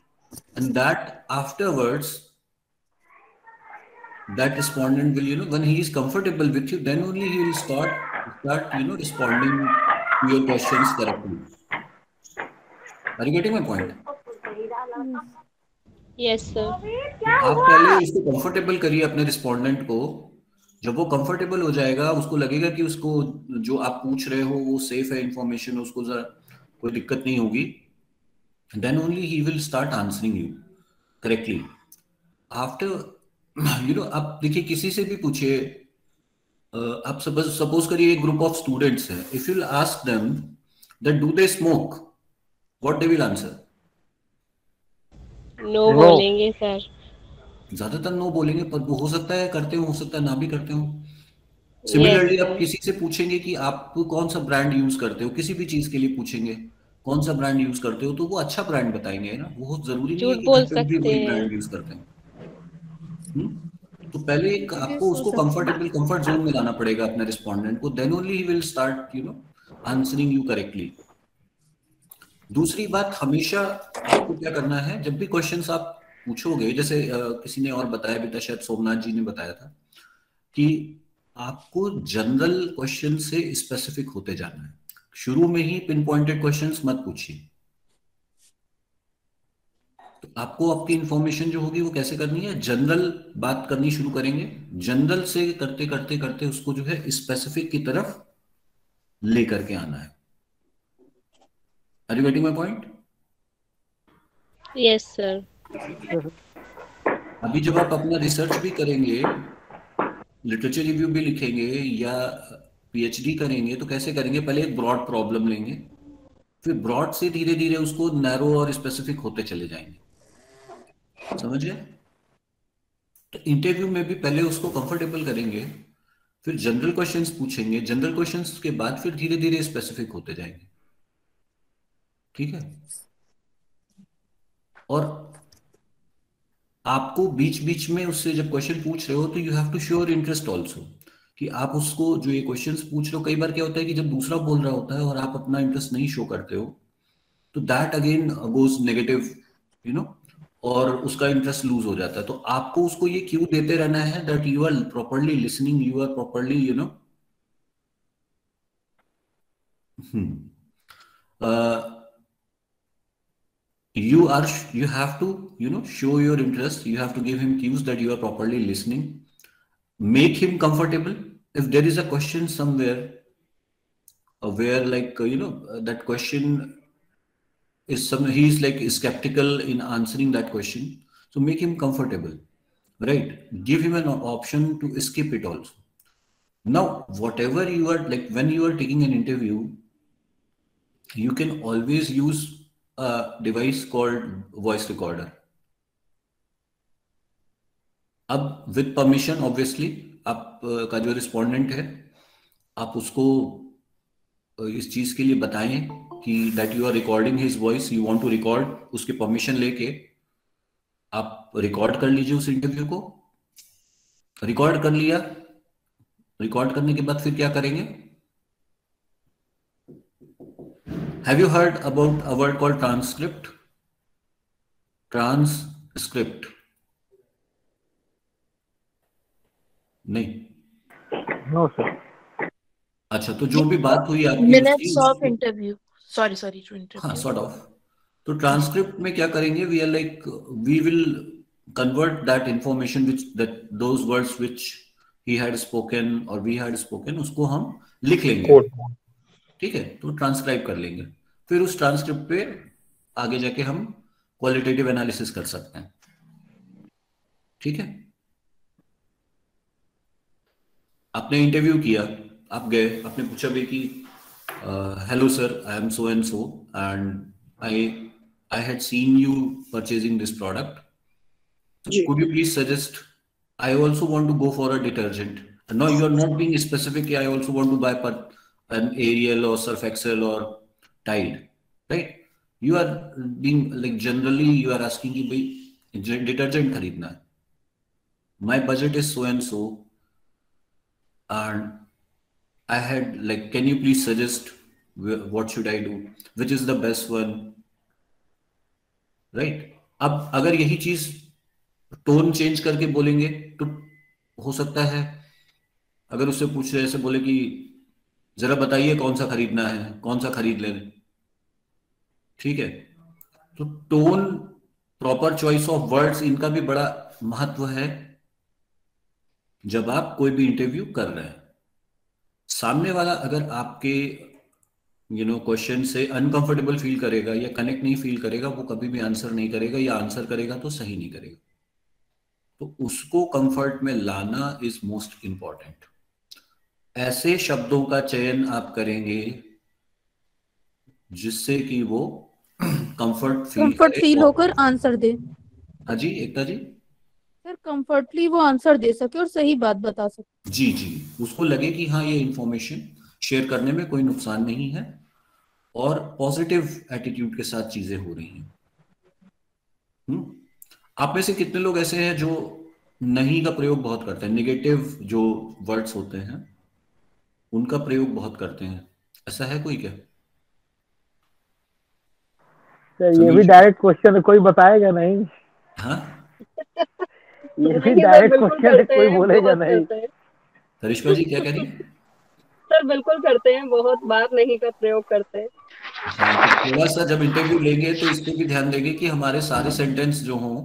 and that afterwards that respondent will, when he is comfortable with you, then only he will start responding to your questions correctly. Are you getting my point? Yes sir. आप पहले इसको comfortable करिए अपने respondent को। जब वो comfortable हो जाएगा, उसको लगेगा कि उसको जो आप पूछ रहे हो वो सेफ है, इंफॉर्मेशन, उसको कोई दिक्कत नहीं होगी, then only he will start answering you correctly. After आप देखिए किसी से भी पूछिए, आप सपोज करिए एक ग्रुप ऑफ स्टूडेंट्स है, if you ask them that do they smoke, what they will answer? No बोलेंगे सर, ज्यादातर नो बोलेंगे, पर हो सकता है करते हो सकता है ना भी करते हो। सिमिलरली आप किसी से पूछेंगे कि आप कौन सा ब्रांड यूज करते हो, किसी भी चीज के लिए पूछेंगे कौन सा ब्रांड यूज करते हो, तो वो अच्छा ब्रांड बताएंगे ना, वो जरूरी नहीं है कि घर पे भी वही ब्रांड यूज करते हैं। तो पहले आपको उसको कंफर्ट जोन में लाना पड़ेगा अपने रिस्पोंडेंट को, then only he will start answering you correctly. दूसरी बात, हमेशा आपको क्या करना है, जब भी क्वेश्चंस आप पूछोगे, जैसे किसी ने और बताया भी था, शायद सोमनाथ जी ने बताया था, कि आपको जनरल क्वेश्चन से स्पेसिफिक होते जाना है। शुरू में ही पिन पॉइंटेड क्वेश्चंस मत पूछिए। तो आपको आपकी इंफॉर्मेशन जो होगी वो कैसे करनी है, जनरल बात करनी शुरू करेंगे, जनरल से करते करते करते उसको जो है स्पेसिफिक की तरफ लेकर के आना है। Are you getting my point? Yes sir. अभी जब आप अपना रिसर्च भी करेंगे लिटरेचर रिव्यू भी लिखेंगे या पीएचडी करेंगे तो कैसे करेंगे, पहले एक ब्रॉड प्रॉब्लम लेंगे, फिर ब्रॉड से धीरे धीरे उसको नैरो और स्पेसिफिक होते चले जाएंगे, समझिए। तो इंटरव्यू में भी पहले उसको कंफर्टेबल करेंगे, फिर जनरल क्वेश्चंस पूछेंगे, जनरल क्वेश्चंस के बाद फिर धीरे धीरे स्पेसिफिक होते जाएंगे, ठीक है। और आपको बीच बीच में उससे जब क्वेश्चन पूछ रहे हो तो you have to show your interest also, कि आप उसको जो ये क्वेश्चंस पूछ रहे हो, कई बार क्या होता है कि जब दूसरा बोल रहा होता है और आप अपना इंटरेस्ट नहीं शो करते हो तो that again goes negative, you know, और उसका इंटरेस्ट लूज हो जाता है। तो आपको उसको ये क्यों देते रहना है that you are properly listening, you are properly, you know, you have to, you know, show your interest, you have to give him cues that you are properly listening, make him comfortable. If there is a question somewhere where like you know that question is he is like skeptical in answering that question, so make him comfortable, right? Give him an option to skip it also. Now whatever you are like, when you are taking an interview, you can always use a device called voice recorder. अब with permission obviously, आप का जो respondent है आप उसको इस चीज के लिए बताएं कि that you are recording his voice, you want to record, उसके परमिशन लेके आप रिकॉर्ड कर लीजिए उस इंटरव्यू को। रिकॉर्ड कर लिया, रिकॉर्ड करने के बाद फिर क्या करेंगे? Have you heard about a word called transcript? Transcript? नहीं। No sir. अच्छा, तो जो भी बात हुई आपकी minutes of interview, sorry to interview. हाँ, सॉर्ट ऑफ। तो ट्रांसक्रिप्ट में क्या करेंगे? We are like we will convert that information which that those words which he had spoken और वी हैड स्पोकन, उसको हम लिख लेंगे, ठीक है, तो ट्रांसक्राइब कर लेंगे। फिर उस ट्रांसक्रिप्ट पे आगे जाके हम क्वालिटेटिव एनालिसिस कर सकते हैं, ठीक है। आपने इंटरव्यू किया, आप गए, आपने पूछा भी कि hello sir, I am so and so and I had seen you purchasing this product, could you please suggest, I also want to go for a detergent. No, you are not being specific. I also want to buy an Ariel or Surf Excel or Tide, right? You are being like generally you are asking कि भाई detergent खरीदना है, my budget is so and so and I had like, can you please suggest what should I do, which is the best one, right? अब अगर यही चीज tone change करके बोलेंगे तो हो सकता है अगर उससे पूछ रहे, ऐसे बोले कि जरा बताइए कौन सा खरीदना है, कौन सा खरीद लें, ठीक है। तो tone, proper choice of words, इनका भी बड़ा महत्व है जब आप कोई भी इंटरव्यू कर रहे हैं। सामने वाला अगर आपके क्वेश्चन से अनकंफर्टेबल फील करेगा या कनेक्ट नहीं फील करेगा, वो कभी भी आंसर नहीं करेगा, या आंसर करेगा तो सही नहीं करेगा। तो उसको कंफर्ट में लाना इज मोस्ट इंपॉर्टेंट। ऐसे शब्दों का चयन आप करेंगे जिससे कि वो कंफर्ट फील होकर आंसर दे। हाँ जी, एकता जी। सर, कंफर्टली वो आंसर दे सके और सही बात बता सके। जी जी, उसको लगे कि हाँ, ये इंफॉर्मेशन शेयर करने में कोई नुकसान नहीं है और पॉजिटिव एटीट्यूड के साथ चीजें हो रही हैं। आप में से कितने लोग ऐसे हैं जो नहीं का प्रयोग बहुत करते हैं? नेगेटिव जो वर्ड्स होते हैं उनका प्रयोग बहुत करते हैं, ऐसा है कोई क्या? सर, ये भी डायरेक्ट क्वेश्चन है, कोई बताएगा नहीं। हाँ, ये भी डायरेक्ट क्वेश्चन है, कोई बोलेगा नहीं। करिश्मा जी क्या कह रही है? सर बिल्कुल करते हैं, बहुत बार नहीं का प्रयोग करते हैं। हाँ, तो थोड़ा सा जब इंटरव्यू लेंगे तो इस पे भी ध्यान देंगे कि हमारे सारे सेंटेंस जो हों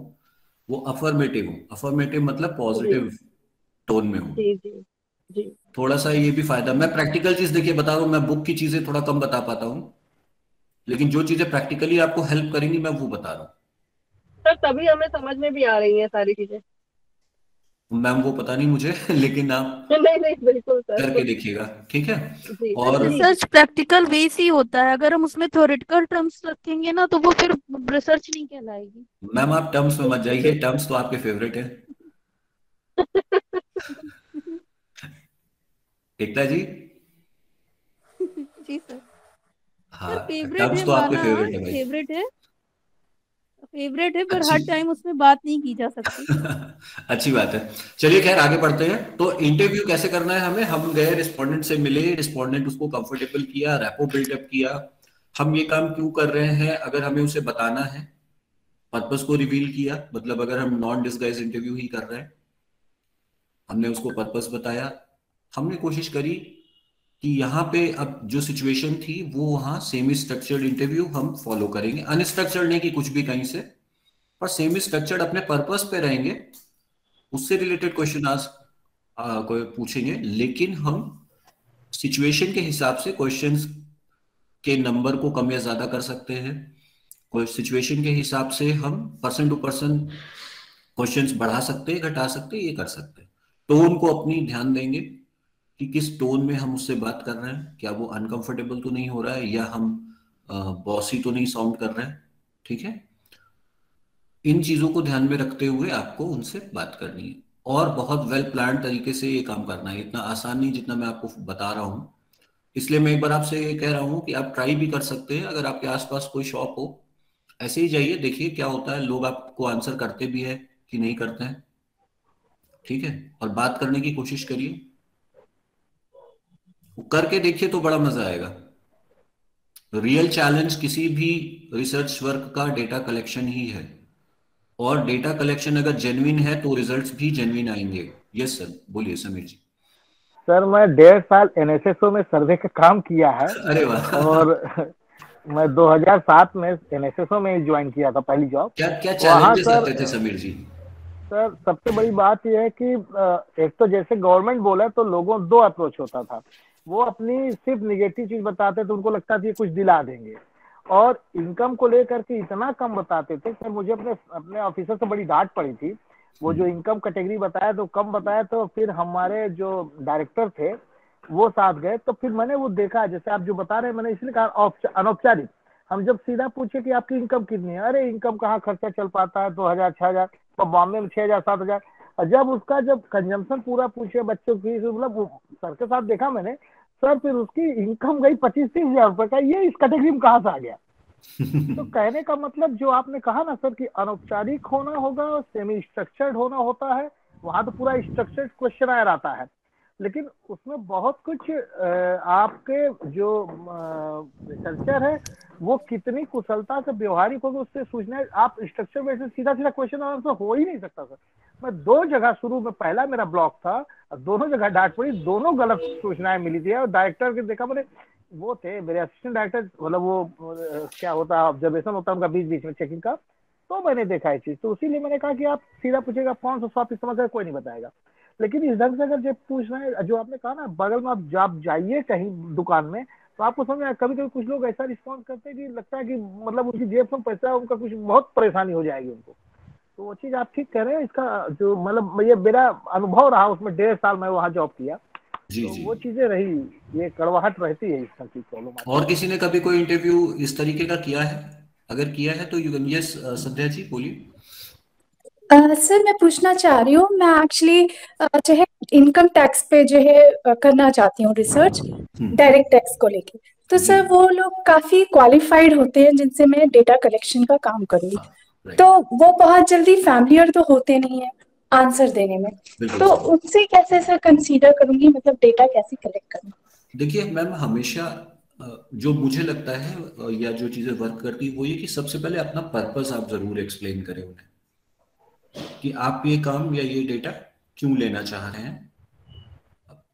वो अफर्मेटिव हो। अफर्मेटिव मतलब पॉजिटिव टोन में हो। जी जी जी। थोड़ा सा ये भी फायदा, मैं प्रैक्टिकल चीज देखिए बता रहा हूँ, मैं बुक की चीजें थोड़ा कम बता पाता हूँ, लेकिन जो चीजें प्रैक्टिकली आपको हेल्प करेंगी मैं वो बता रहा हूँ। सर तभी हमें समझ में भी आ रही है सारी चीजें। मैम वो पता नहीं मुझे लेकिन आप नहीं नहीं बिल्कुल सर। करके देखिएगा, ठीक है। जी और जी रिसर्च प्रैक्टिकल बेस ही होता है, अगर हम उसमें थ्योरेटिकल टर्म्स रखेंगे ना तो वो फिर रिसर्च नहीं कहलाएगी। मैम आप टर्म्स में मत बिल्कुल जाइए, टर्म्स तो आपके फेवरेट है। एकता जी, जी सर। हाँ सर फेवरेट टर्म्स है तो आपके माना, फेवरेट है भाई। फेवरेट है, फेवरेट है, पर अच्छी हर टाइम उसमें बात नहीं की जा सकती। अच्छी बात है। चलिए खैर आगे बढ़ते हैं। तो इंटरव्यू कैसे करना है हमें, हम गए रिस्पोंडेंट से मिले, रिस्पोंडेंट उसको कंफर्टेबल किया, रैपो बिल्डअप किया। हम ये काम क्यों कर रहे हैं अगर हमें उसे बताना है, पर्पस को रिवील किया, मतलब अगर हम नॉन डिस्गाइज इंटरव्यू ही कर रहे हैं, हमने उसको पर्पस बताया। हमने कोशिश करी कि यहाँ पे अब जो सिचुएशन थी वो वहाँ सेमी स्ट्रक्चर्ड इंटरव्यू हम फॉलो करेंगे, अनस्ट्रक्चर्ड नहीं कि कुछ भी कहीं से, पर सेमी स्ट्रक्चर्ड अपने पर्पस पे रहेंगे, उससे रिलेटेड क्वेश्चन आज कोई पूछेंगे, लेकिन हम सिचुएशन के हिसाब से क्वेश्चंस के नंबर को कम या ज्यादा कर सकते हैं। कोई सिचुएशन के हिसाब से हम पर्सन टू पर्सन क्वेश्चंस बढ़ा सकते हैं, घटा सकते हैं, ये कर सकते हैं। टोन को अपनी ध्यान देंगे कि किस टोन में हम उससे बात कर रहे हैं, क्या वो अनकंफर्टेबल तो नहीं हो रहा है, या हम बॉसी तो नहीं साउंड कर रहे हैं, ठीक है। इन चीजों को ध्यान में रखते हुए आपको उनसे बात करनी है, और बहुत वेल प्लान तरीके से ये काम करना है। इतना आसान नहीं जितना मैं आपको बता रहा हूँ। इसलिए मैं एक बार आपसे ये कह रहा हूँ कि आप ट्राई भी कर सकते हैं, अगर आपके आसपास कोई शॉप हो, ऐसे ही जाइए, देखिए क्या होता है, लोग आपको आंसर करते भी है कि नहीं करते हैं, ठीक है। और बात करने की कोशिश करिए, करके देखिए तो बड़ा मजा आएगा। रियल चैलेंज किसी भी रिसर्च वर्क का डेटा कलेक्शन ही है, और डेटा कलेक्शन अगर जेन्युइन है तो रिजल्ट्स भी जेन्युइन आएंगे। यस सर, बोलिए समीर जी। सर मैं 1.5 साल एनएसएसओ में सर्वे का काम किया है, अरे वाह और मैं 2007 में एनएसएसओ में ज्वाइन किया था पहली जॉब। क्या क्या वहाँ चैलेंजेस सर, आते थे समीर जी? सर सबसे बड़ी बात यह है कि एक तो जैसे गवर्नमेंट बोला तो लोगों दो अप्रोच होता था। वो अपनी सिर्फ निगेटिव चीज बताते थे, उनको लगता था ये कुछ दिला देंगे, और इनकम को लेकर के इतना कम बताते थे। सर मुझे अपने अपने ऑफिसर से बड़ी डांट पड़ी थी, वो जो इनकम कैटेगरी बताया तो कम बताया। तो फिर हमारे जो डायरेक्टर थे वो साथ गए, तो फिर मैंने वो देखा जैसे आप जो बता रहे हैं, मैंने इसलिए कहा अनौपचारिक। हम जब सीधा पूछे कि आपकी इनकम कितनी है, अरे इनकम कहाँ खर्चा चल पाता है, 2,000 6,000, तो बॉम्बे में 6,000 7,000। और जब उसका जब कंजम्पशन पूरा पूछे बच्चों की, मतलब सर के साथ देखा मैंने, सर फिर उसकी इनकम गई 25-30 हजार रुपए का, ये इस कैटेगरी में कहाँ से आ गया। तो कहने का मतलब जो आपने कहा ना सर कि अनौपचारिक होना होगा, सेमी स्ट्रक्चर्ड होना होता है, वहां तो पूरा स्ट्रक्चर्ड क्वेश्चन आया रहता है, लेकिन उसमें बहुत कुछ आपके जो रिसर्चर है वो कितनी कुशलता से व्यवहारिक होगा उससे सूचना। आप स्ट्रक्चर में से सीधा सीधा क्वेश्चन आंसर हो ही नहीं सकता सर। मैं 2 जगह शुरू में, पहला मेरा ब्लॉक था, दोनों जगह डांट पड़ी, दोनों गलत सूचनाएं मिली थी। और डायरेक्टर के देखा मैंने, वो थे मेरे असिस्टेंट डायरेक्टर, मतलब वो क्या होता है ऑब्जर्वेशन होता है उनका बीच बीच में चेकिंग का, तो मैंने देखा ये चीज। तो इसीलिए मैंने कहा कि आप सीधा पूछेगा 500 समझ कोई नहीं बताएगा, लेकिन इस ढंग से अगर जब पूछ रहे हैं, जो आपने कहा ना बगल में आप जाइए कहीं दुकान में, तो आपको समझ में कभी कभी कुछ लोग ऐसा रिस्पॉन्स करते हैं कि लगता है कि मतलब उनकी जेब में पैसा है, उनका कुछ बहुत परेशानी हो जाएगी उनको। तो वो चीज आप ठीक कह रहे हैं। इसका जो मतलब ये मेरा अनुभव रहा, उसमें 1.5 साल मैं वहाँ जॉब किया, जी तो जी। वो चीजें रही, ये कड़वाहट रहती है, इसका की प्रॉब्लम। और किसी ने कभी कोई इंटरव्यू इस तरीके का किया है? अगर किया है तो you can, yes Sandhya ji बोलिए। सर मैं पूछना चाह रही हूँ, मैं एक्चुअली जो है इनकम टैक्स पे जो है करना चाहती हूँ रिसर्च, डायरेक्ट टैक्स को लेके। तो जी। सर वो लोग काफी क्वालिफाइड होते हैं जिनसे मैं डेटा कलेक्शन का काम करूंगी, राइट। तो वो बहुत जल्दी फैमिलियर तो होते नहीं है आंसर देने में, बिल्कुल तो सही। उनसे कैसे सर कंसीडर करूंगी, मतलब डेटा कैसे कलेक्ट करूँ? देखिए मैम, हमेशा जो मुझे लगता है या जो चीजें वर्क करती है वो ये कि सबसे पहले अपना पर्पस आप जरूर एक्सप्लेन करें उन्हें, कि आप ये काम या ये डेटा क्यों लेना चाह रहे हैं।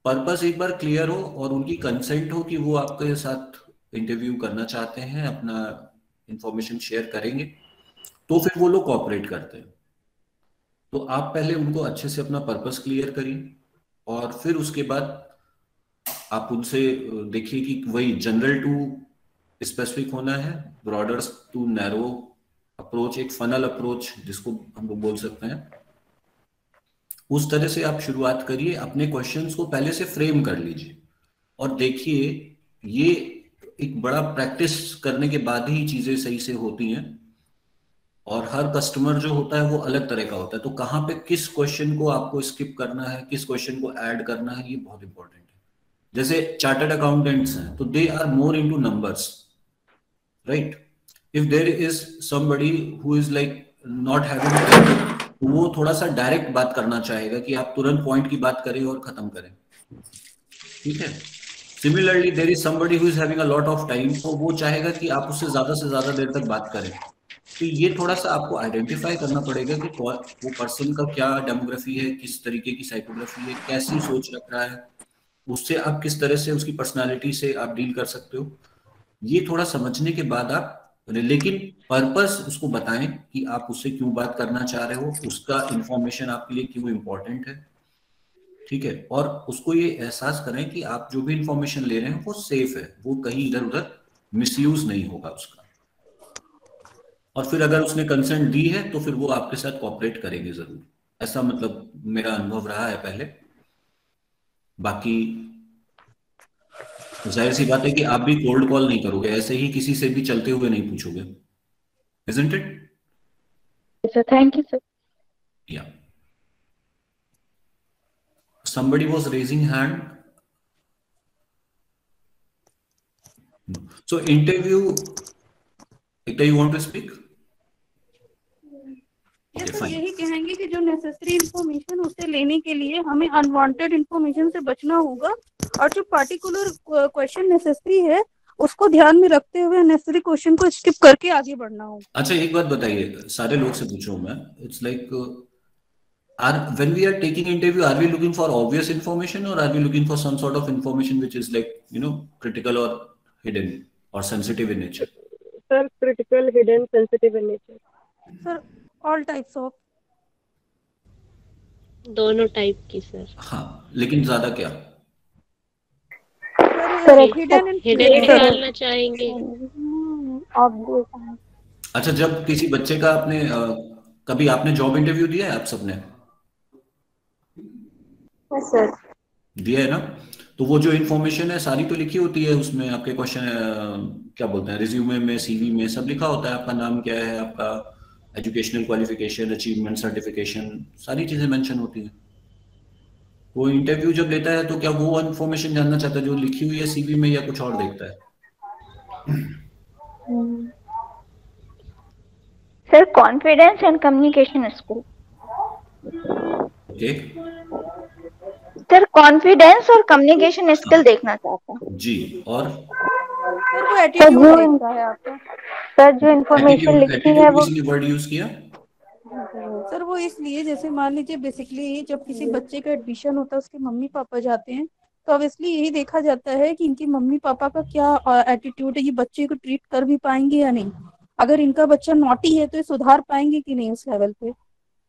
पर्पस एक बार क्लियर हो और उनकी कंसेंट हो कि वो आपके साथ इंटरव्यू करना चाहते हैं, अपना इंफॉर्मेशन शेयर करेंगे, तो फिर वो लोग कोऑपरेट करते हैं। तो आप पहले उनको अच्छे से अपना पर्पस क्लियर करिए, और फिर उसके बाद आप उनसे देखिए कि वही जनरल टू स्पेसिफिक होना है, ब्रॉडर टू नैरो अप्रोच, एक फनल अप्रोच जिसको हम लोग बोल सकते हैं, उस तरह से आप शुरुआत करिए, अपने क्वेश्चंस को पहले से फ्रेम कर लीजिए और देखिए, ये एक बड़ा प्रैक्टिस करने के बाद ही चीजें सही से होती हैं। और हर कस्टमर जो होता है वो अलग तरह का होता है, तो कहाँ पे किस क्वेश्चन को आपको स्किप करना है, किस क्वेश्चन को ऐड करना है, ये बहुत इंपॉर्टेंट है। जैसे चार्टर्ड अकाउंटेंट्स हैं तो they are more into numbers, right? If there is somebody who is like not having, वो थोड़ा सा डायरेक्ट बात करना चाहेगा कि आप तुरंत पॉइंट की बात करें और खत्म करें, ठीक है? Similarly there is somebody who is having a lot of time, तो वो चाहेगा कि आप उससे से ज्यादा देर तक बात करें। तो ये थोड़ा सा आपको आइडेंटिफाई करना पड़ेगा कि वो पर्सन का क्या डेमोग्राफी है, किस तरीके की साइकोग्राफी है, कैसी सोच रख रहा है, उससे आप किस तरह से उसकी पर्सनालिटी से आप डील कर सकते हो। ये थोड़ा समझने के बाद आप, लेकिन पर्पस उसको बताएं कि आप उससे क्यों बात करना चाह रहे हो, उसका इंफॉर्मेशन आपके लिए क्यों इंपॉर्टेंट है, ठीक है? और उसको ये एहसास करें कि आप जो भी इंफॉर्मेशन ले रहे हैं वो सेफ है, वो कहीं इधर उधर मिसयूज नहीं होगा उसका। और फिर अगर उसने कंसेंट दी है तो फिर वो आपके साथ कोऑपरेट करेंगे जरूर, ऐसा मतलब मेरा अनुभव रहा है पहले। बाकी जाहिर सी बात है कि आप भी कोल्ड कॉल नहीं करोगे, ऐसे ही किसी से भी चलते हुए नहीं पूछोगे, isn't it? Sir, thank you, sir. Yeah. Somebody was raising hand. No. So interview, Ekta, you want to speak? ये Okay, तो fine. यही कहेंगे कि जो नेसेसरी इंफॉर्मेशन उससे लेने के लिए हमें अनवांटेड इंफॉर्मेशन से बचना होगा, और जो पार्टिकुलर क्वेश्चन नेसेसरी है उसको ध्यान में रखते हुए नेसेसरी क्वेश्चन को स्किप करके आगे बढ़ना होगा। अच्छा, एक बात बताइए, सारे लोग से पूछ रहा हूं मैं, it's like when we are taking interview, are we looking for obvious information or are we looking for some sort of information which is like, critical or hidden or sensitive in nature? Sir, critical, hidden, sensitive in nature. Sir all types of, दोनों type की sir. हाँ, लेकिन ज्यादा क्या? Hidden डालना चाहेंगे। अच्छा, जब किसी बच्चे का आपने कभी आपने जॉब इंटरव्यू दिया है आप सबने? सर दिया है ना? तो वो जो इन्फॉर्मेशन है सारी तो लिखी होती है उसमें, आपके क्वेश्चन क्या बोलते हैं, रिज्यूमे में, सीवी में सब लिखा होता है, आपका नाम क्या है, आपका एजुकेशनल क्वालिफिकेशन, अचीवमेंट, सर्टिफिकेशन, सारी चीजें मेंशन होती हैं। वो इंटरव्यू जब लेता है तो क्या वो इन्फॉर्मेशन जानना चाहता है जो लिखी हुई है सीवी में, या कुछ और देखता है? Sir confidence and communication skill. Okay sir confidence और कम्युनिकेशन स्किल देखना चाहता हूँ जी। और सर वो एटीट्यूड देखता है आपका। सर जो इन्फॉर्मेशन लिखी है वो, किसने वर्ड यूज किया? सर वो इसलिए, जैसे मान लीजिए बेसिकली जब किसी बच्चे का एडमिशन होता है उसके मम्मी पापा जाते हैं, तो ऑब्वियसली यही देखा जाता है कि इनकी मम्मी पापा का क्या एटीट्यूड है, ये बच्चे को ट्रीट कर भी पाएंगे या नहीं। अगर इनका बच्चा नॉटी है तो ये सुधार पाएंगे कि नहीं उस लेवल पे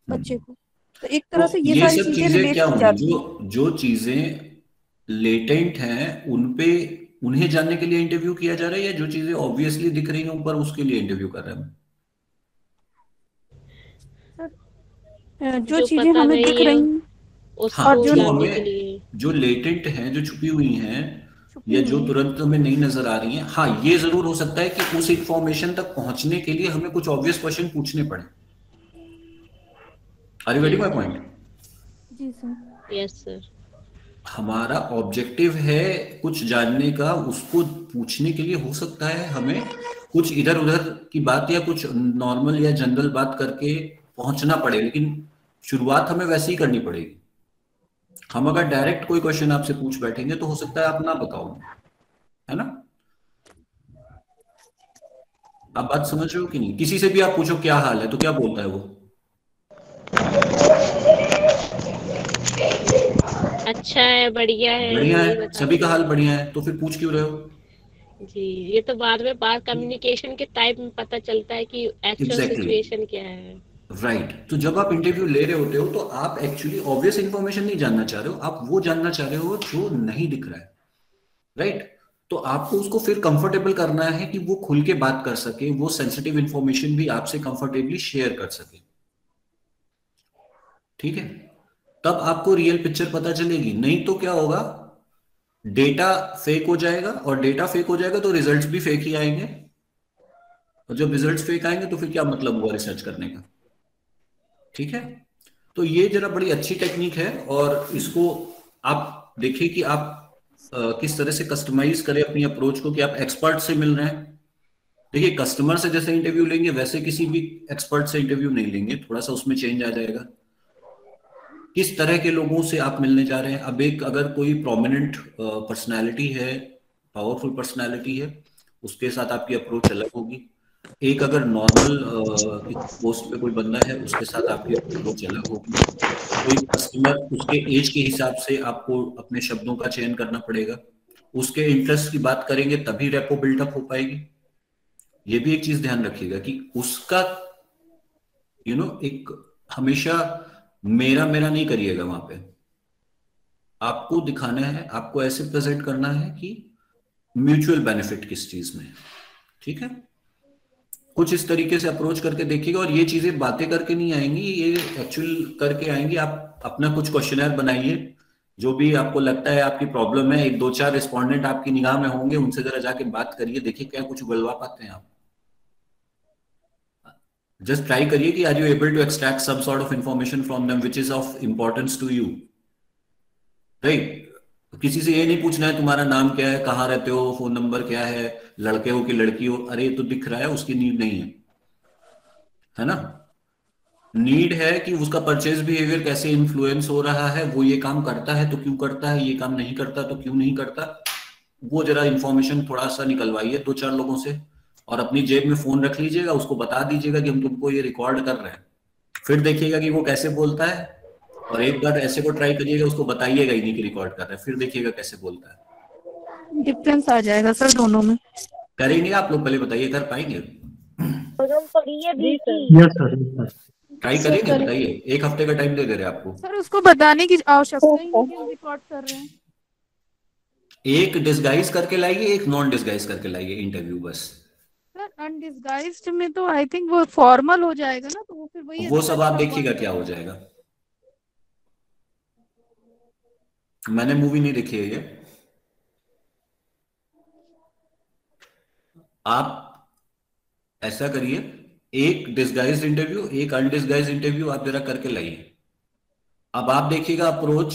बच्चे को। तो एक तरह से ये सारी सब चीजें रिलेट क्या की होंगी, जाती हैं। जो चीजें लेटेंट हैं उन्हें जानने के लिए इंटरव्यू किया जा रहा है, या जो चीजें ऑब्वियसली दिख रही हैं ऊपर उसके लिए इंटरव्यू कर रहे हैं? जो चीजें हमें दिख रही हैं और जो लेटेंट हैं, जो छुपी हुई हैं, या जो तुरंत हमें नहीं नजर आ रही हैं, हाँ ये जरूर हो सकता है कि उस इंफॉर्मेशन तक पहुंचने के लिए हमें कुछ ऑब्वियस क्वेश्चन पूछने पड़े। Are you getting my point? जी सर। Yes sir. हमारा ऑब्जेक्टिव है कुछ जानने का, उसको पूछने के लिए हो सकता है हमें कुछ इधर उधर की बात या कुछ नॉर्मल या जनरल बात करके पहुंचना पड़े, लेकिन शुरुआत हमें वैसे ही करनी पड़ेगी। हम अगर डायरेक्ट कोई क्वेश्चन आपसे पूछ बैठेंगे तो हो सकता है आप ना बताओ, है ना? आप बात समझ रहे हो कि नहीं? किसी से भी आप पूछो क्या हाल है तो क्या बोलता है वो? अच्छा है, बढ़िया है। बढ़िया है, सभी का हाल बढ़िया है, तो फिर पूछ क्यों रहे हो? जी, ये तो बाद में बात कम्युनिकेशन के टाइप में पता चलता है कि एक्चुअल सिचुएशन क्या है। राइट। तो जब आप इंटरव्यू ले रहे होते हो तो आप एक्चुअली ऑब्वियस इंफॉर्मेशन नहीं जानना चाह रहे हो, आप वो जानना चाह रहे हो जो नहीं दिख रहा है, राइट? तो आपको उसको फिर कंफर्टेबल करना है कि वो खुल के बात कर सके, वो सेंसिटिव इंफॉर्मेशन भी आपसे कंफर्टेबली शेयर कर सके, ठीक है? तब आपको रियल पिक्चर पता चलेगी। नहीं तो क्या होगा, डेटा फेक हो जाएगा, और डेटा फेक हो जाएगा तो रिजल्ट्स भी फेक ही आएंगे, और जब रिजल्ट्स फेक आएंगे तो फिर क्या मतलब हुआ रिसर्च करने का। ठीक है, तो ये जरा बड़ी अच्छी टेक्निक है, और इसको आप देखिए कि आप किस तरह से कस्टमाइज करें अपनी अप्रोच को, कि आप एक्सपर्ट से मिल रहे हैं। देखिए, कस्टमर से जैसे इंटरव्यू लेंगे वैसे किसी भी एक्सपर्ट से इंटरव्यू नहीं लेंगे, थोड़ा सा उसमें चेंज आ जाएगा। किस तरह के लोगों से आप मिलने जा रहे हैं। अब एक अगर कोई प्रोमिनेंट पर्सनैलिटी है, पावरफुल पर्सनैलिटी है, उसके साथ आपकी अप्रोच अलग होगी। एक अगर नॉर्मल पोस्ट पे कोई बंदा है, उसके साथ आपकी अप्रोच अलग होगी। कोई कस्टमर, उसके एज के हिसाब से आपको अपने शब्दों का चयन करना पड़ेगा। उसके इंटरेस्ट की बात करेंगे तभी रेपो बिल्डअप हो पाएगी। ये भी एक चीज ध्यान रखिएगा कि उसका एक हमेशा मेरा नहीं करिएगा। वहां पे आपको दिखाना है, आपको ऐसे प्रेजेंट करना है कि म्यूचुअल बेनिफिट किस चीज में है। ठीक है, कुछ इस तरीके से अप्रोच करके देखिएगा, और ये चीजें बातें करके नहीं आएंगी, ये एक्चुअल करके आएंगी। आप अपना कुछ क्वेश्चनर बनाइए, जो भी आपको लगता है आपकी प्रॉब्लम है, एक दो चार रिस्पोंडेंट आपकी निगाह में होंगे, उनसे जरा जाके बात करिए, देखिए क्या कुछ उगलवा पाते हैं आप। जस्ट ट्राई करिए कि are you able to extract some sort of information from them which is of importance to you, right. किसी से ये नहीं पूछना है तुम्हारा नाम क्या है, कहाँ रहते हो, फोन नंबर क्या है, लड़के हो कि लड़की हो। अरे ये तो दिख रहा है, उसकी नीड नहीं है ना। नीड है कि उसका परचेज बिहेवियर कैसे इन्फ्लुएंस हो रहा है, वो ये काम करता है तो क्यों करता है, ये काम नहीं करता तो क्यों नहीं करता। वो जरा इंफॉर्मेशन थोड़ा सा निकलवाइए दो चार लोगों से, और अपनी जेब में फोन रख लीजिएगा, उसको बता दीजिएगा कि हम तुमको ये रिकॉर्ड कर रहे हैं। फिर देखिएगा कि वो कैसे बोलता है, और एक बार ऐसे को ट्राई करिएगा, उसको बताइएगा ही नहीं कि रिकॉर्ड कर रहे हैं, फिर देखिएगा कैसे बोलता है। डिफरेंस आ जाएगा सर दोनों में। करेंगे आप लोग, पहले बताइए कर पाएंगे। ट्राई करेंगे, बताइए। एक हफ्ते का टाइम दे दे रहे आपको सर। उसको बताने की आवश्यकता ही नहीं कि हम रिकॉर्ड कर रहे हैं। एक डिस्गाइज करके लाइए, एक नॉन डिस्गाइज करके लाइए इंटरव्यू, बस। सर अनडिस्गाइज्ड में तो आई थिंक वो फॉर्मल हो जाएगा ना, तो वो फिर वही वो सब आप देखिएगा क्या हो जाएगा। मैंने मूवी नहीं देखी है ये। आप ऐसा करिए, एक डिस्गाइज्ड इंटरव्यू, एक अनडिस्गाइज्ड इंटरव्यू आप जरा करके लाइए। अब आप देखिएगा अप्रोच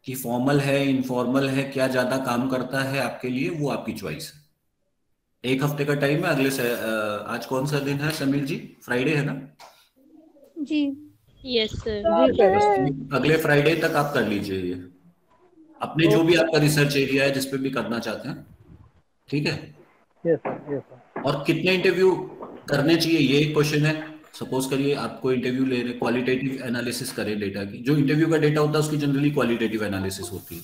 कि फॉर्मल है, इनफॉर्मल है, क्या ज्यादा काम करता है आपके लिए, वो आपकी चॉइस है। एक हफ्ते का टाइम है। अगले से आज कौन सा दिन है समीर जी? फ्राइडे है ना जी? Yes sir. अगले फ्राइडे तक आप कर लीजिए ये, अपने जो भी आपका रिसर्च एरिया है जिस पे भी करना चाहते हैं। ठीक है। Yes sir. और कितने इंटरव्यू करने चाहिए, ये एक क्वेश्चन है। सपोज करिए आपको इंटरव्यू ले रहे, क्वालिटेटिव एनालिसिस करें डेटा की। जो इंटरव्यू का डेटा होता है उसकी जनरली क्वालिटेटिव एनालिसिस होती है।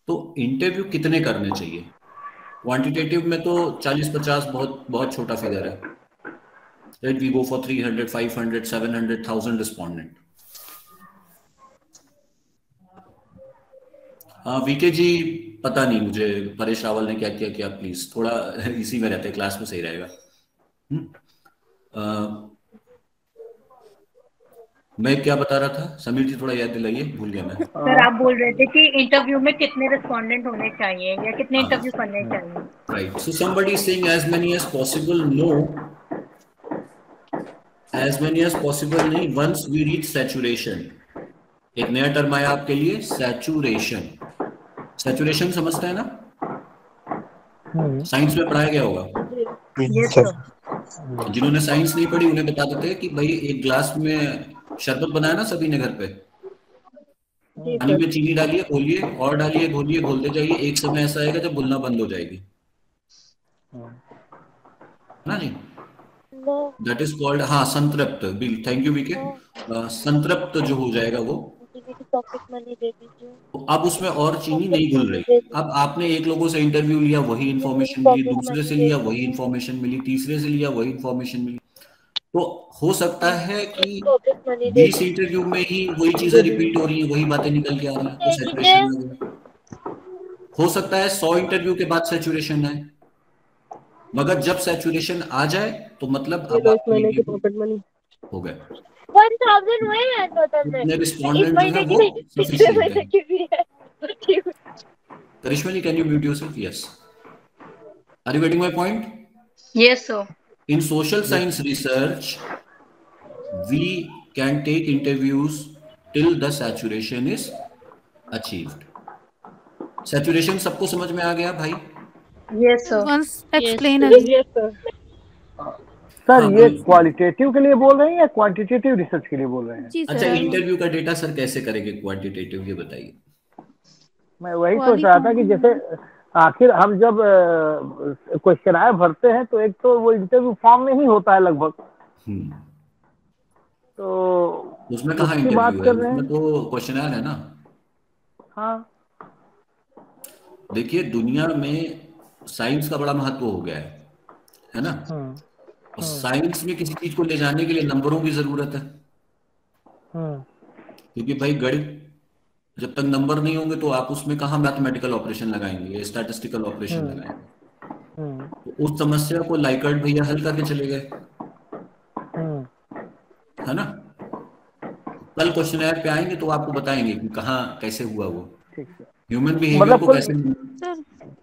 तो इंटरव्यू कितने करने चाहिए? क्वांटिटेटिव में तो 40-50 बहुत छोटा फिगर है। Let we go for 300, 500, 700, 1000 respondent. हाँ वीके जी, पता नहीं मुझे परेश रावल ने क्या किया, प्लीज थोड़ा इसी में रहते क्लास में सही रहेगा। मैं क्या बता रहा था समीर जी, थोड़ा याद दिलाइए, भूल गया मैं। सर आप बोल रहे थे कि इंटरव्यू में कितने रिस्पोंडेंट होने चाहिए या कितने इंटरव्यू करने चाहिए। Right, so somebody is saying as many as possible। No, as many as possible नहीं, once we reach saturation। एक नया टर्म आया आपके लिए, सैचुरेशन। सैचुरेशन समझते हैं ना, साइंस में पढ़ाया गया होगा। जिन्होंने साइंस नहीं पढ़ी उन्हें बता देते हैं कि भाई एक ग्लास में शरबत बनाया ना सभी ने घर पे, पानी में चीनी डालिए, घोलिए, और डालिए, घोलिए, घोलते जाइए। एक समय ऐसा आएगा जब घुलना बंद हो जाएगी ना जी। दैट इज कॉल्ड, हाँ, संतृप्त। Thank you BK. संतृप्त जो हो जाएगा वो, तो अब उसमें और चीनी नहीं घुल रही। अब आपने एक लोगों से इंटरव्यू लिया, वही इंफॉर्मेशन मिली, दूसरे से लिया वही इंफॉर्मेशन मिली, तीसरे से लिया वही इंफॉर्मेशन मिली। तो हो सकता है कि 20 इंटरव्यू में ही वही चीजें रिपीट हो रही है, वही बातें निकल के आ रही है, तो सैचुरेशन आ गया। हो सकता है 100 इंटरव्यू के बाद सैचुरेशन आए, मगर जब सैचुरेशन आ जाए तो मतलब अब हो गए। 1000 हुए हैं टोटल में। इतने इस रिस्पोंडेंट जो है महीने वो की पिछले सफिशिएंट महीने है। की भी है। करिश्मा जी, can you mute yourself? Yes. Are you getting my point? Yes, sir. In social science research, we can take interviews till the saturation is achieved. Saturation सबको समझ में आ गया भाई? Yes, sir. Once Yes, explain sir. again. Yes sir. Sir हाँ, ये बोलिए। Qualitative के लिए बोल रहे हैं या क्वांटिटेटिव रिसर्च के लिए बोल रहे हैं? जी अच्छा, सर, इंटरव्यू का डेटा सर कैसे करेंगे क्वांटिटेटिव, ये बताइए। मैं वही सोच रहा था कि जैसे आखिर हम जब क्वेश्चन भरते हैं तो एक तो वो इंटरव्यू फॉर्म में ही होता है लगभग, तो उसमें कहाँ उसकी बात इंटरव्यू है, कर रहे उसमें हैं। तो क्वेश्चनर है ना। हाँ देखिए, दुनिया में साइंस का बड़ा महत्व हो गया है ना। और साइंस में किसी चीज को ले जाने के लिए नंबरों की जरूरत है, क्योंकि भाई गणित जब तक नंबर नहीं होंगे तो आप उसमें कहाँ मैथमेटिकल ऑपरेशन लगाएंगे, स्टैटिस्टिकल ऑपरेशन लगाएंगे। तो उस समस्या को लाइकर्ट भैया हल करके चले गए, है ना। कल क्वेश्चनर पे आएंगे तो आपको बताएंगे कि कहाँ कैसे हुआ वो, ह्यूमन बिहेवियर मतलब को कैसे।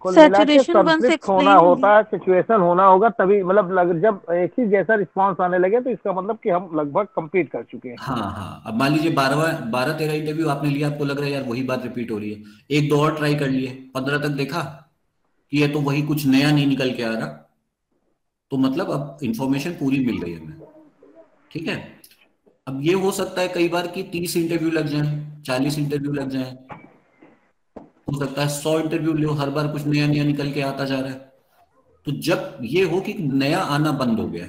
कुल मिला के saturation once संतृप्त होना explain होता है, सिचुएशन होना होगा तभी, मतलब जब एक ही जैसा रिस्पांस आने लगे तो इसका मतलब कि हम लगभग कंप्लीट कर चुके हैं। हाँ हाँ, अब मान लीजिए 12-13 इंटरव्यू आपने लिया, आपको लग रहा है यार वही बात रिपीट हो रही है, 1-2 और ट्राई कर लिए, 15 तक देखा कि ये तो वही, कुछ नया नहीं निकल के आ रहा, तो मतलब अब इंफॉर्मेशन पूरी मिल गई हमें, ठीक है। अब ये हो सकता है कई बार कि 30 इंटरव्यू लग जाए, 40 इंटरव्यू लग जाए, हो सकता है 100 इंटरव्यू लो, हर बार कुछ नया नया निकल के आता जा रहा है। तो जब ये हो कि नया आना बंद हो गया,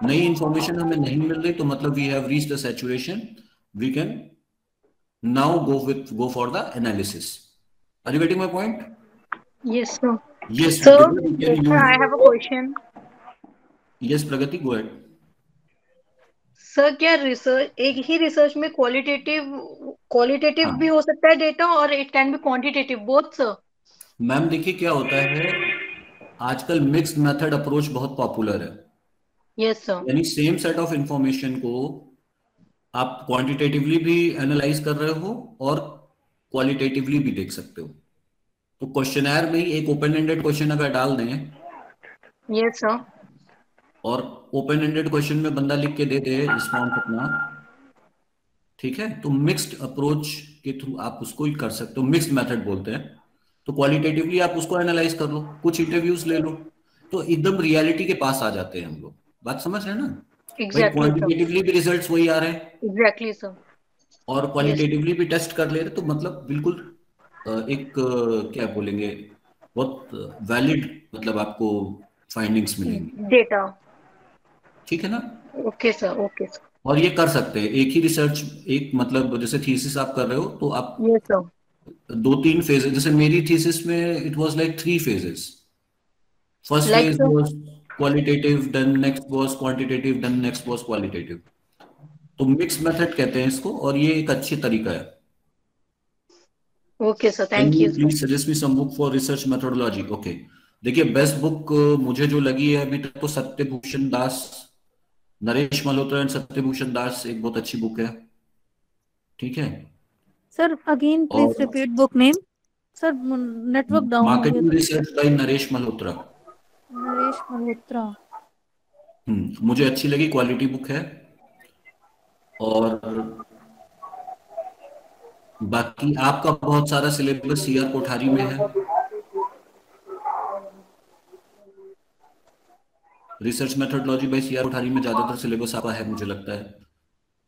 नई इंफॉर्मेशन हमें नहीं मिल रही, तो मतलब we have reached the saturation, we can now go for the analysis. Are you getting my point? Yes, sir. Yes, So, we can sir, use. I have a question. Yes, Pragati, go ahead. Sir, क्या research, एक ही research में qualitative भी हो सकता है data, और it can be quantitative both, sir? Ma'am देखिए क्या होता है, आजकल मिक्स्ड मेथड अप्रोच बहुत पॉपुलर है। Yes sir. यानी सेम सेट ऑफ इंफॉर्मेशन को आप क्वांटिटेटिवली भी एनालाइज कर रहे हो और क्वालिटेटिवली भी देख सकते हो। तो क्वेश्चनर में ही एक ओपन एंडेड क्वेश्चन अगर डाल दें, यस सर, और ओपन एंडेड क्वेश्चन में बंदा लिख के दे दे रिस्पॉन्स अपना, ठीक है, तो मिक्स्ड अप्रोच के थ्रू आप उसको ही कर सकते हो, मिक्स्ड मेथड बोलते हैं। तो क्वालिटेटिवली आप उसको एनालाइज कर लो, कुछ इंटरव्यूज ले लो, तो एकदम रियलिटी के पास आ जाते हैं हम लोग। बात समझ रहे हैं ना? भाई क्वांटिटेटिवली भी रिजल्ट्स वही आ रहे हैं, एग्जैक्टली सर, और क्वालिटेटिवली भी टेस्ट कर ले रहे, तो मतलब बिल्कुल एक क्या बोलेंगे, बहुत वैलिड, मतलब आपको फाइंडिंग्स मिलेंगी, डेटा। ठीक है ना। Okay sir, okay sir. और ये कर सकते हैं एक ही रिसर्च, एक मतलब जैसे थीसिस आप कर रहे हो तो आप यस सर, 2-3 फेजेस, जैसे मेरी थीसिस में it was like 3 phases. First Like phase so? Was qualitative, then next was quantitative, then next was qualitative. तो मिक्स मेथड कहते हैं इसको, और ये एक अच्छी तरीका है। Okay sir, thank you. Please suggest me some book for research methodology. Okay, देखिए बेस्ट बुक मुझे जो लगी है अभी तक तो सत्यभूषण दास, नरेश मल्होत्रा एंड सत्यभूषण दास, एक बहुत अच्छी बुक है, ठीक है। Sir again please repeat book name. Sir network down हो गया मार्केटिंग था। Research by Naresh Malhotra. नरेश मल्होत्रा। मुझे अच्छी लगी, क्वालिटी बुक है। और बाकी आपका बहुत सारा सिलेबस सीआर कोठारी में है, research methodology by CR Kothari में ज्यादातर सिलेबस आपका है मुझे लगता है।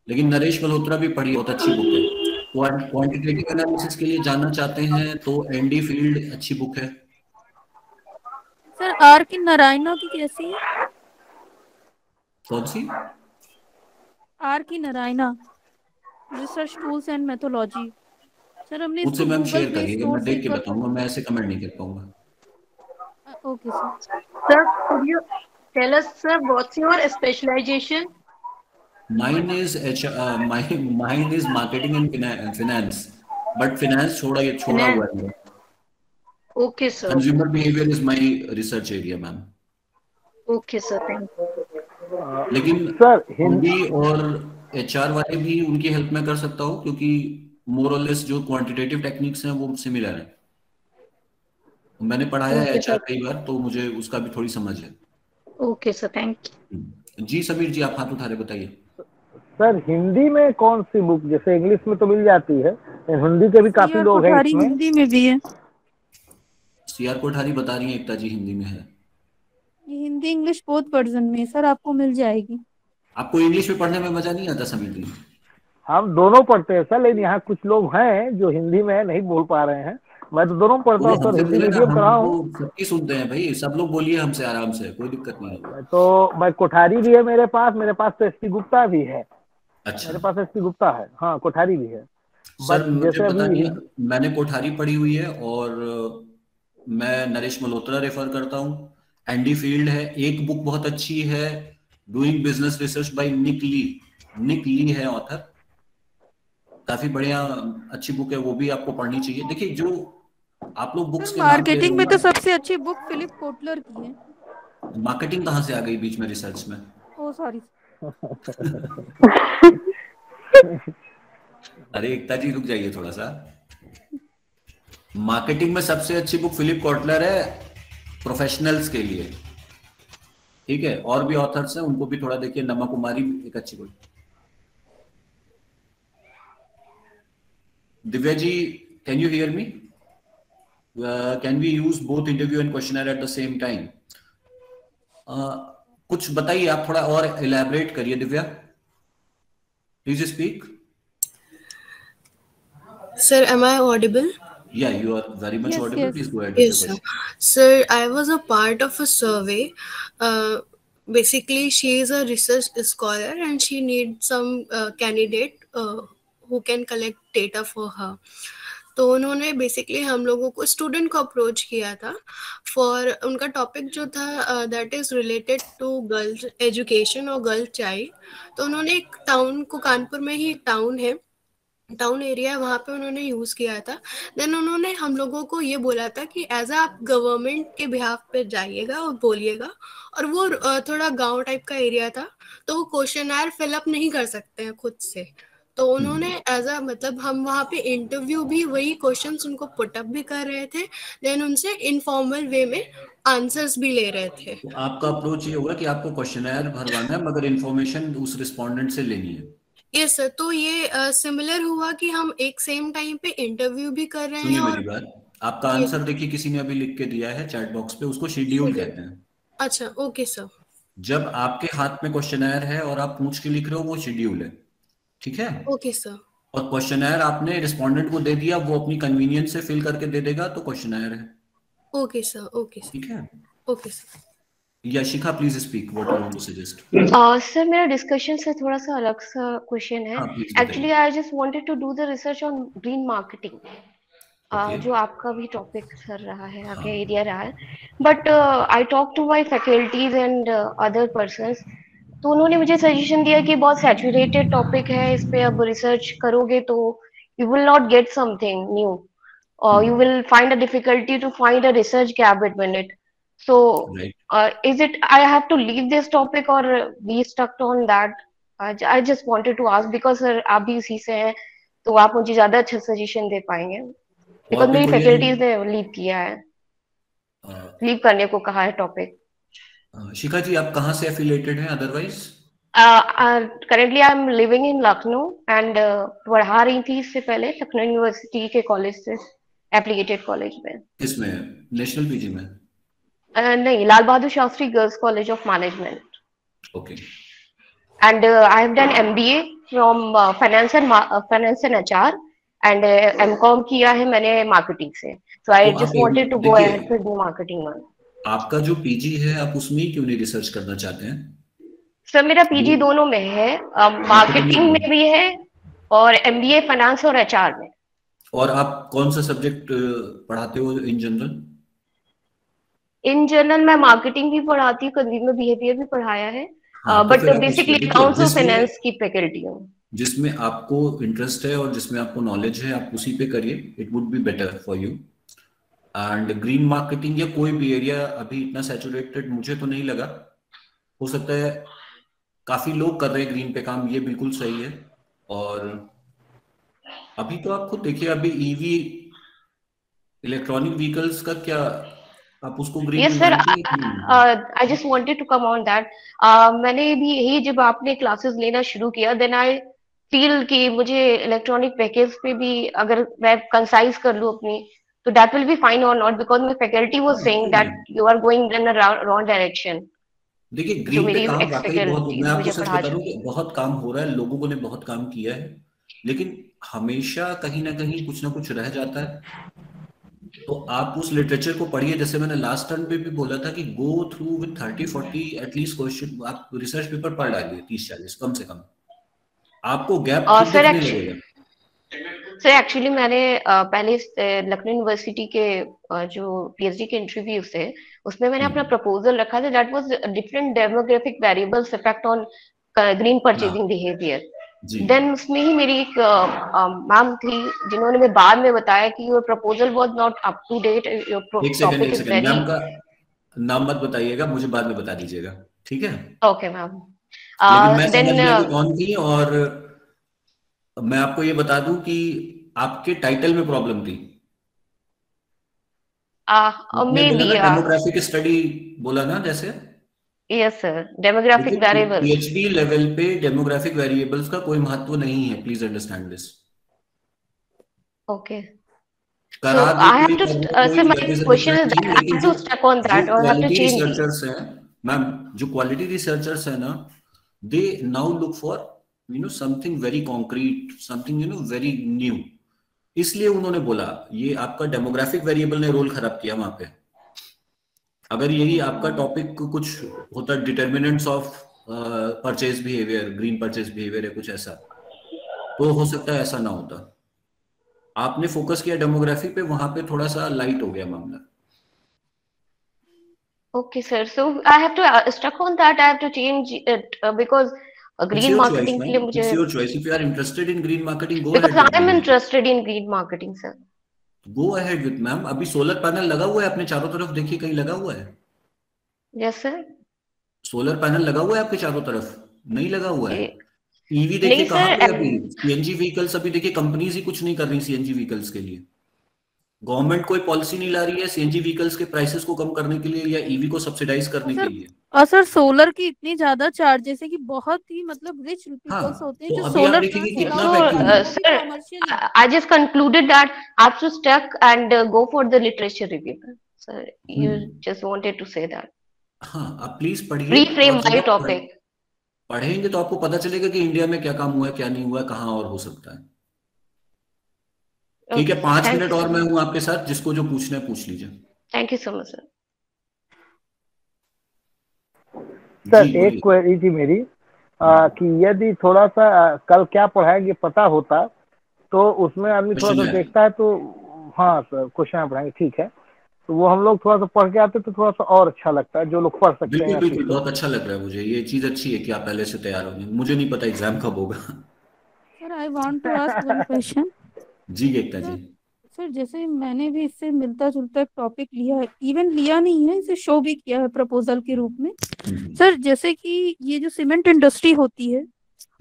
लेकिन नरेश मल्होत्रा भी पढ़िए, बहुत अच्छी बुक है। क्वांटिटेटिव एनालिसिस के लिए जानना चाहते हैं तो एनडी फील्ड अच्छी बुक है। सर आर की नारायणा की कैसी है? कौन सी? आर की Narayana, research tools and methodology. Sir हमने मुझसे इसको मैम गूगल शेयर प्ले करिएगा, स्टोर मैं से देख के कर बताऊंगा, मैं ऐसे कमेंट नहीं कर पाऊंगा। Okay sir. Sir, could you tell us, sir, what's your specialization? Mine is mine is marketing and finance, but finance छोड़ा हुआ है। Okay, sir. Consumer behavior is my research area, ma'am. Okay, sir. Thank you. लेकिन sir Hindi और HR वाले भी उनकी help में कर सकता हूँ, क्योंकि मोर और लेस जो क्वांटिटेटिव टेक्निक्स हैं वो सिमिलर हैं। मैंने पढ़ाया है ओके HR सर। कई बार, तो मुझे उसका भी थोड़ी समझ है। Okay sir, thank you. जी समीर जी, आप हाथ उठा रहे, बताइए। सर हिंदी में कौन सी बुक, जैसे इंग्लिश में तो मिल जाती है, हिंदी के भी काफी CR लोग हैं कोठारी इसमें। हिंदी में भी है। CR कोठारी बता रही है एकता जी, हिंदी में है। ये हिंदी इंग्लिश बोथ वर्जन में है सर, आपको मिल जाएगी। आपको इंग्लिश में पढ़ने में मजा नहीं आता समीर जी? हम दोनों पढ़ते हैं सर, लेकिन यहाँ कुछ लोग हैं जो हिंदी में नहीं बोल पा रहे हैं। मैं तो दोनों पढ़ता वो हूँ सर, हमसे हिंदी बोले ना, मीडियम हम पढ़ा तो हूँ। सबकी सुनते हैं भाई, सब लोग बोलिए हमसे आराम से, कोई दिक्कत नहीं है। तो मैं कोठारी भी है मेरे पास तो एसपी गुप्ता भी है। अच्छा मेरे पास एसपी गुप्ता है, हाँ कोठारी भी है। सर, बट मुझे जैसे पता अभी नहीं है, मैंने कोठारी पढ़ी हुई है और मैं नरेश मल्होत्रा रेफर करता हूँ। एंडी फील्ड है, एक बुक बहुत अच्छी है, doing business research by Nick ली। निक ली है ऑथर, काफी बढ़िया अच्छी बुक है, वो भी आपको पढ़नी चाहिए। देखिए, जो आप लोग बुक्स सर के नाम ले रहे मार्केटिंग हो में तो ना, सबसे अच्छी बुक फिलिप कोटलर की है। मार्केटिंग कहाँ से आ गई बीच में रिसर्च में? ओ सॉरी। अरे एकता जी रुक जाइए थोड़ा सा। मार्केटिंग में सबसे अच्छी बुक फिलिप कोटलर है, प्रोफेशनल्स के लिए। ठीक है, और भी ऑथर्स हैं, उनको भी थोड़ा देखिए। नमा कुमारी एक अच्छी book. Divya ji, can you hear me? Can we use both interview and questionnaire at the same time? कुछ बताइए आप, थोड़ा और इलैबोरेट करिए। Divya, please speak. Sir, am I audible? Yeah, you are very much Yes, audible. yes. Please go ahead with your Yes, sir. question. Sir, I was a part of a survey. Basically, she is a research scholar and she needs some candidate who can collect data for her. तो उन्होंने basically हम लोगों को student को approach किया था for उनका topic जो था that is related to girls education और गर्ल चाइल्ड। तो उन्होंने एक टाउन को, कानपुर में ही एक टाउन है, टाउन एरिया, वहाँ पे उन्होंने यूज़ किया था। देन उन्होंने हम लोगों को ये बोला था कि एज आप गवर्नमेंट के बिहाफ पे जाइएगा और बोलिएगा। और वो थोड़ा गांव टाइप का एरिया था, तो वो क्वेश्चनर फिलअप नहीं कर सकते हैं खुद से। तो उन्होंने एज अ मतलब हम वहाँ पे इंटरव्यू भी वही क्वेश्चंस उनको पुटअप भी कर रहे थे, देन उनसे इनफॉर्मल वे में आंसर्स भी ले रहे थे। तो आपका अप्रोच ये होगा कि आपको क्वेश्चनर भरवाना है, मगर इन्फॉर्मेशन उस रिस्पोंडेंट से लेनी है। यस सर, तो ये सिमिलर हुआ कि हम एक सेम टाइम पे इंटरव्यू भी कर रहे हैं। सुनिए और मेरी बात, आपका आंसर देखिए किसी ने अभी लिख के दिया है चैट बॉक्स पे, उसको शेड्यूल कहते हैं। अच्छा, ओके सर। जब आपके हाथ में क्वेश्चनर है और आप पूछ के लिख रहे हो, वो शेड्यूल है। ठीक है, ओके सर। और क्वेश्चनर आपने रिस्पोंडेंट को दे दिया, वो अपनी कन्वीनियंस से फिल करके दे देगा, तो क्वेश्चनर है। Okay sir, okay sir. ठीक है, okay sir. Yashika please speak what you want to suggest. Sir मेरा डिस्कशन से थोड़ा सा अलग सा क्वेश्चन है। Actually I just wanted to do the research on green marketing, जो आपका भी टॉपिक सर रहा है, आपका एरिया रहा है। But I talk to my faculties and other persons, तो उन्होंने मुझे सजेशन दिया कि बहुत सैचुरेटेड टॉपिक है, इस पे अब रिसर्च करोगे तो you will not get something new, or you will find a difficulty to find a research gap between it. So is it I have to leave this topic or be stuck on that? I just wanted to ask because sir आप भी इसी से हैं, तो आप मुझे ज्यादा अच्छा सजेशन दे पाएंगे, because मेरी फैकल्टीज ने लीव किया है, लीव करने को कहा है टॉपिक। शिखा जी, आप कहाँ से एफिलिएटेड हैं otherwise? Currently I am living in Lucknow and पढ़ा रही थी इससे पहले लखनऊ यूनिवर्सिटी के कॉलेज से, एप्लीकेटेड कॉलेज में। किसमें, नेशनल पीजी में? नहीं, Lal Bahadur Shastri girls college of management. Okay. And I have done MBA from finance and HR and MCOM किया है मैंने मार्केटिंग से। So I just wanted to go ahead with marketing one. आपका जो पीजी है, आप उसमें क्यों नहीं रिसर्च करना चाहते हैं? सर मेरा पीजी दोनों में है, मार्केटिंग में भी है और MBA फाइनेंस और HR में। और आप कौन सा सब्जेक्ट पढ़ाते हो इन जनरल? इन जनरल मैं मार्केटिंग भी पढ़ाती हूँ, कंज्यूमर बिहेवियर भी पढ़ाया है, बट बेसिकली अकाउंट्स और फाइनेंस की फैकल्टी हूँ। जिसमें आपको इंटरेस्ट है और जिसमें आपको नॉलेज है, आप उसी पे करिए, it would be better for you. And green marketing या कोई भी एरिया अभी इतना सैचुरेटेड मुझे तो नहीं लगा। हो सकता है काफी लोग कर रहे हैं ग्रीन पे काम, ये बिल्कुल सही है। और अभी तो आप खुद देखिए, अभी ईवी इलेक्ट्रॉनिक व्हीकल्स का क्या, आप उसको ग्रीन यस सर, मानते हैं? I just wanted to come on that. मैंने भी यही, जब आपने क्लासेस लेना शुरू किया, देन आई फील कि मुझे इलेक्ट्रॉनिक व्हीकल्स पे भी अगर मैं कंसाइज कर लूं अपनी, तो दैट विल बी फाइन और not, because my faculty was saying that you are going in a wrong direction. देखिए जो ग्रीन पे मेरी काम एक्स वाकई बहुत, फैकल्टी मैं आपको मुझे सच पढ़ा बता दूं कि बहुत काम हो रहा है, लोगों ने बहुत काम किया है, लेकिन हमेशा कहीं ना कहीं कुछ ना कुछ रह जाता है। तो आप उस लिटरेचर को पढ़िए, जैसे मैंने लास्ट टर्म पे भी बोला था कि go through with 30-40 at least question, आप रिसर्च पेपर पढ़ डालिए 30-40 कम से कम, आपको गैप खुद सर दिखने लगेगा। सर एक्चुअली मैंने पहले लखनऊ यूनिवर्सिटी के जो पीएचडी के इंटरव्यूज थे, उसमें मैंने अपना प्रपोजल रखा था, that was different demographic variables effect on green purchasing behaviour. Then उसमें ही मेरी एक मैम थी जिन्होंने मैं बाद में बताया कि your proposal was not up to date, your topic is very. Ma'am का नाम मत बताइएगा, मुझे बाद में बता दीजिएगा, ठीक है? Okay ma'am. लेकिन मैं समझ गया कि कौन थी, और मैं आपको ये बता दूं कि आपके टाइटल में प्रॉब्लम थी। डेमोग्राफिक स्टडी बोला ना, जैसे yes sir, demographic variables. PhD level पे डेमोग्राफिक वेरिएबल्स का कोई महत्व नहीं है, please understand this. Okay, so I have to so my question is that I have to stuck on that or have to change researchers हैं ma'am, जो quality researchers है ना, they now look for something very concrete, something very new। इसलिए उन्होंने बोला ये आपका demographic variable ने रोल खराब किया वहां पे। अगर यही आपका टॉपिक कुछ होता, determinants of purchase behaviour, green purchase behaviour है कुछ ऐसा, तो हो सकता है ऐसा ना होता। आपने फोकस किया डेमोग्राफी पे, वहां पे थोड़ा सा लाइट हो गया मामला। Okay sir, so I have to stuck on that, I have to change it because green marketing के लिए मुझे, it's your choice. If you are interested in green marketing, go because I am interested in green marketing sir. Go ahead with ma'am. अभी solar panel लगा हुआ है अपने चारों तरफ, देखिए कहीं लगा हुआ है? यस सर, सोलर पैनल लगा हुआ है आपके चारों तरफ? नहीं लगा हुआ है। ईवी देखिए कहां पे अभी, सीएनजी व्हीकल्स अभी देखिए कंपनीज ही कुछ नहीं कर रही सीएनजी व्हीकल्स के लिए। गवर्नमेंट कोई पॉलिसी नहीं ला रही है सीएनजी व्हीकल्स के प्राइसेस को कम करने के लिए या ईवी को सब्सिडाइज करने के लिए। और सर सोलर की इतनी ज्यादा चार्ज, जैसे कि बहुत ही मतलब रिच पीपल्स होते हैं जो solar sir, I just concluded that I have to stuck and go for the literature review sir, you just wanted to say that. हां, आप प्लीज पढ़िए, रीफ्रेम माय टॉपिक। पढ़ेंगे तो आपको पता चलेगा कि इंडिया में क्या काम हुआ है, क्या नहीं हुआ है, कहां और हो सकता है। ठीक है, 5 मिनट और मैं हूं आपके साथ, जिसको जो पूछना है पूछ लीजिए। Thank you so much sir. Sir एक क्वेरी थी मेरी कि यदि थोड़ा सा कल क्या पढ़ाएंगे पता होता तो उसमें आदमी थोड़ा सा देखता है, तो हाँ सर क्वेश्चन पढ़ाएंगे, ठीक है, तो वो हम लोग थोड़ा सा पढ़ के आते तो थोड़ा सा और अच्छा लगता है, जो लोग पढ़ सकते हैं। बिल्कुल, बहुत अच्छा लग रहा है मुझे, ये चीज अच्छी है कि आप पहले से तैयार होंगे। मुझे नहीं पता एग्जाम कब होगा। Sir I want to ask one question. जी एकता जी। सर जैसे मैंने भी इससे मिलता जुलता एक टॉपिक लिया है, इवन लिया नहीं है, इसे शो भी किया है प्रपोजल के रूप में। सर जैसे कि ये जो सीमेंट इंडस्ट्री होती है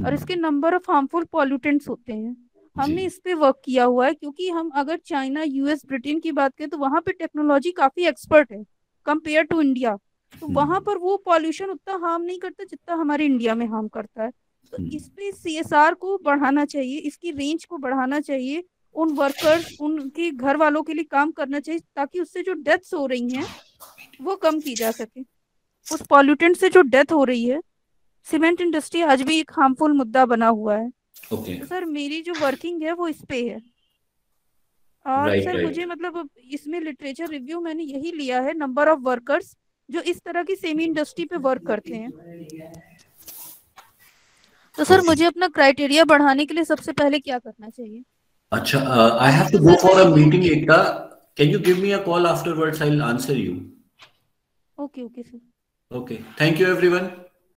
और इसके नंबर ऑफ हार्मफुल पॉल्यूटेंट्स होते हैं, हमने इस पे वर्क किया हुआ है, क्योंकि हम अगर चाइना, यूएस, ब्रिटेन की बात करें तो वहां पे टेक्नोलॉजी काफी एक्सपर्ट है कंपेयर टू इंडिया। तो वहां पर वो पॉल्यूशन उतना हार्म नहीं करता जितना हमारे इंडिया में हार्म करता है। तो इस पे सीएसआर को बढ़ाना चाहिए, इसकी रेंज को बढ़ाना चाहिए, उन वर्कर्स, उनके घर वालों के लिए काम करना चाहिए, ताकि उससे जो डेथ्स हो रही हैं वो कम की जा सके। उस पॉल्यूटेंट से जो डेथ हो रही है, सीमेंट इंडस्ट्री आज भी एक हार्मफुल मुद्दा बना हुआ है। तो सर मेरी जो वर्किंग है वो इस पे है, और सर मुझे मतलब इसमें लिटरेचर रिव्यू मैंने यही लिया है, नंबर ऑफ वर्कर्स जो इस तरह की सेमी इंडस्ट्री पे वर्क करते हैं। तो सर मुझे अपना क्राइटेरिया बढ़ाने के लिए सबसे पहले क्या करना चाहिए? अच्छा, I have to go for a meeting, Ekta. Can you give me a call afterwards? I'll answer you. Okay, sir. Okay. Thank you, everyone.